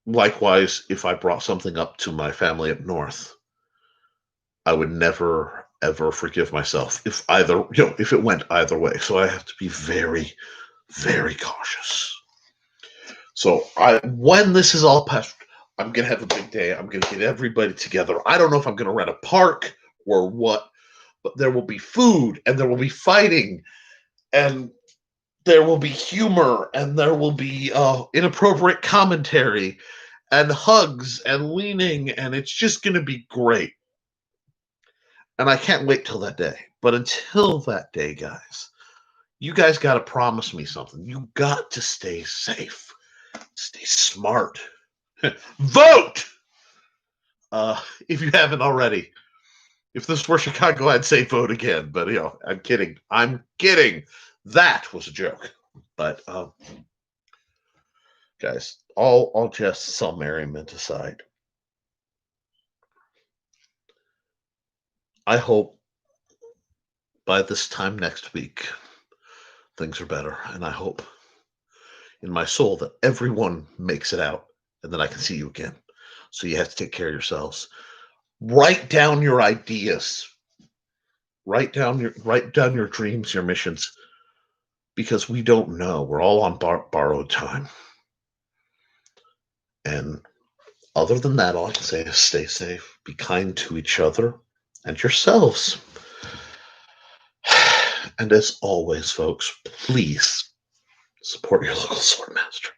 likewise, if I brought something up to my family up north, I would never, ever forgive myself if it went either way. So I have to be very, very cautious. So when this is all past, I'm going to have a big day. I'm going to get everybody together. I don't know if I'm going to rent a park or what, but there will be food and there will be fighting and there will be humor and there will be inappropriate commentary and hugs and leaning, and it's just going to be great. And I can't wait till that day. But until that day, guys, you guys got to promise me something. You got to stay safe. Stay smart. Vote! If you haven't already. If this were Chicago, I'd say vote again. But, I'm kidding. I'm kidding. That was a joke. But, guys, all jests, all merriment aside, I hope by this time next week, things are better. And I hope in my soul that everyone makes it out and that I can see you again. So you have to take care of yourselves. Write down your ideas. Write down your dreams, your missions, because we don't know. We're all on borrowed time. And other than that, all I can say is stay safe, be kind to each other and yourselves. And as always, folks, please support your local sword master.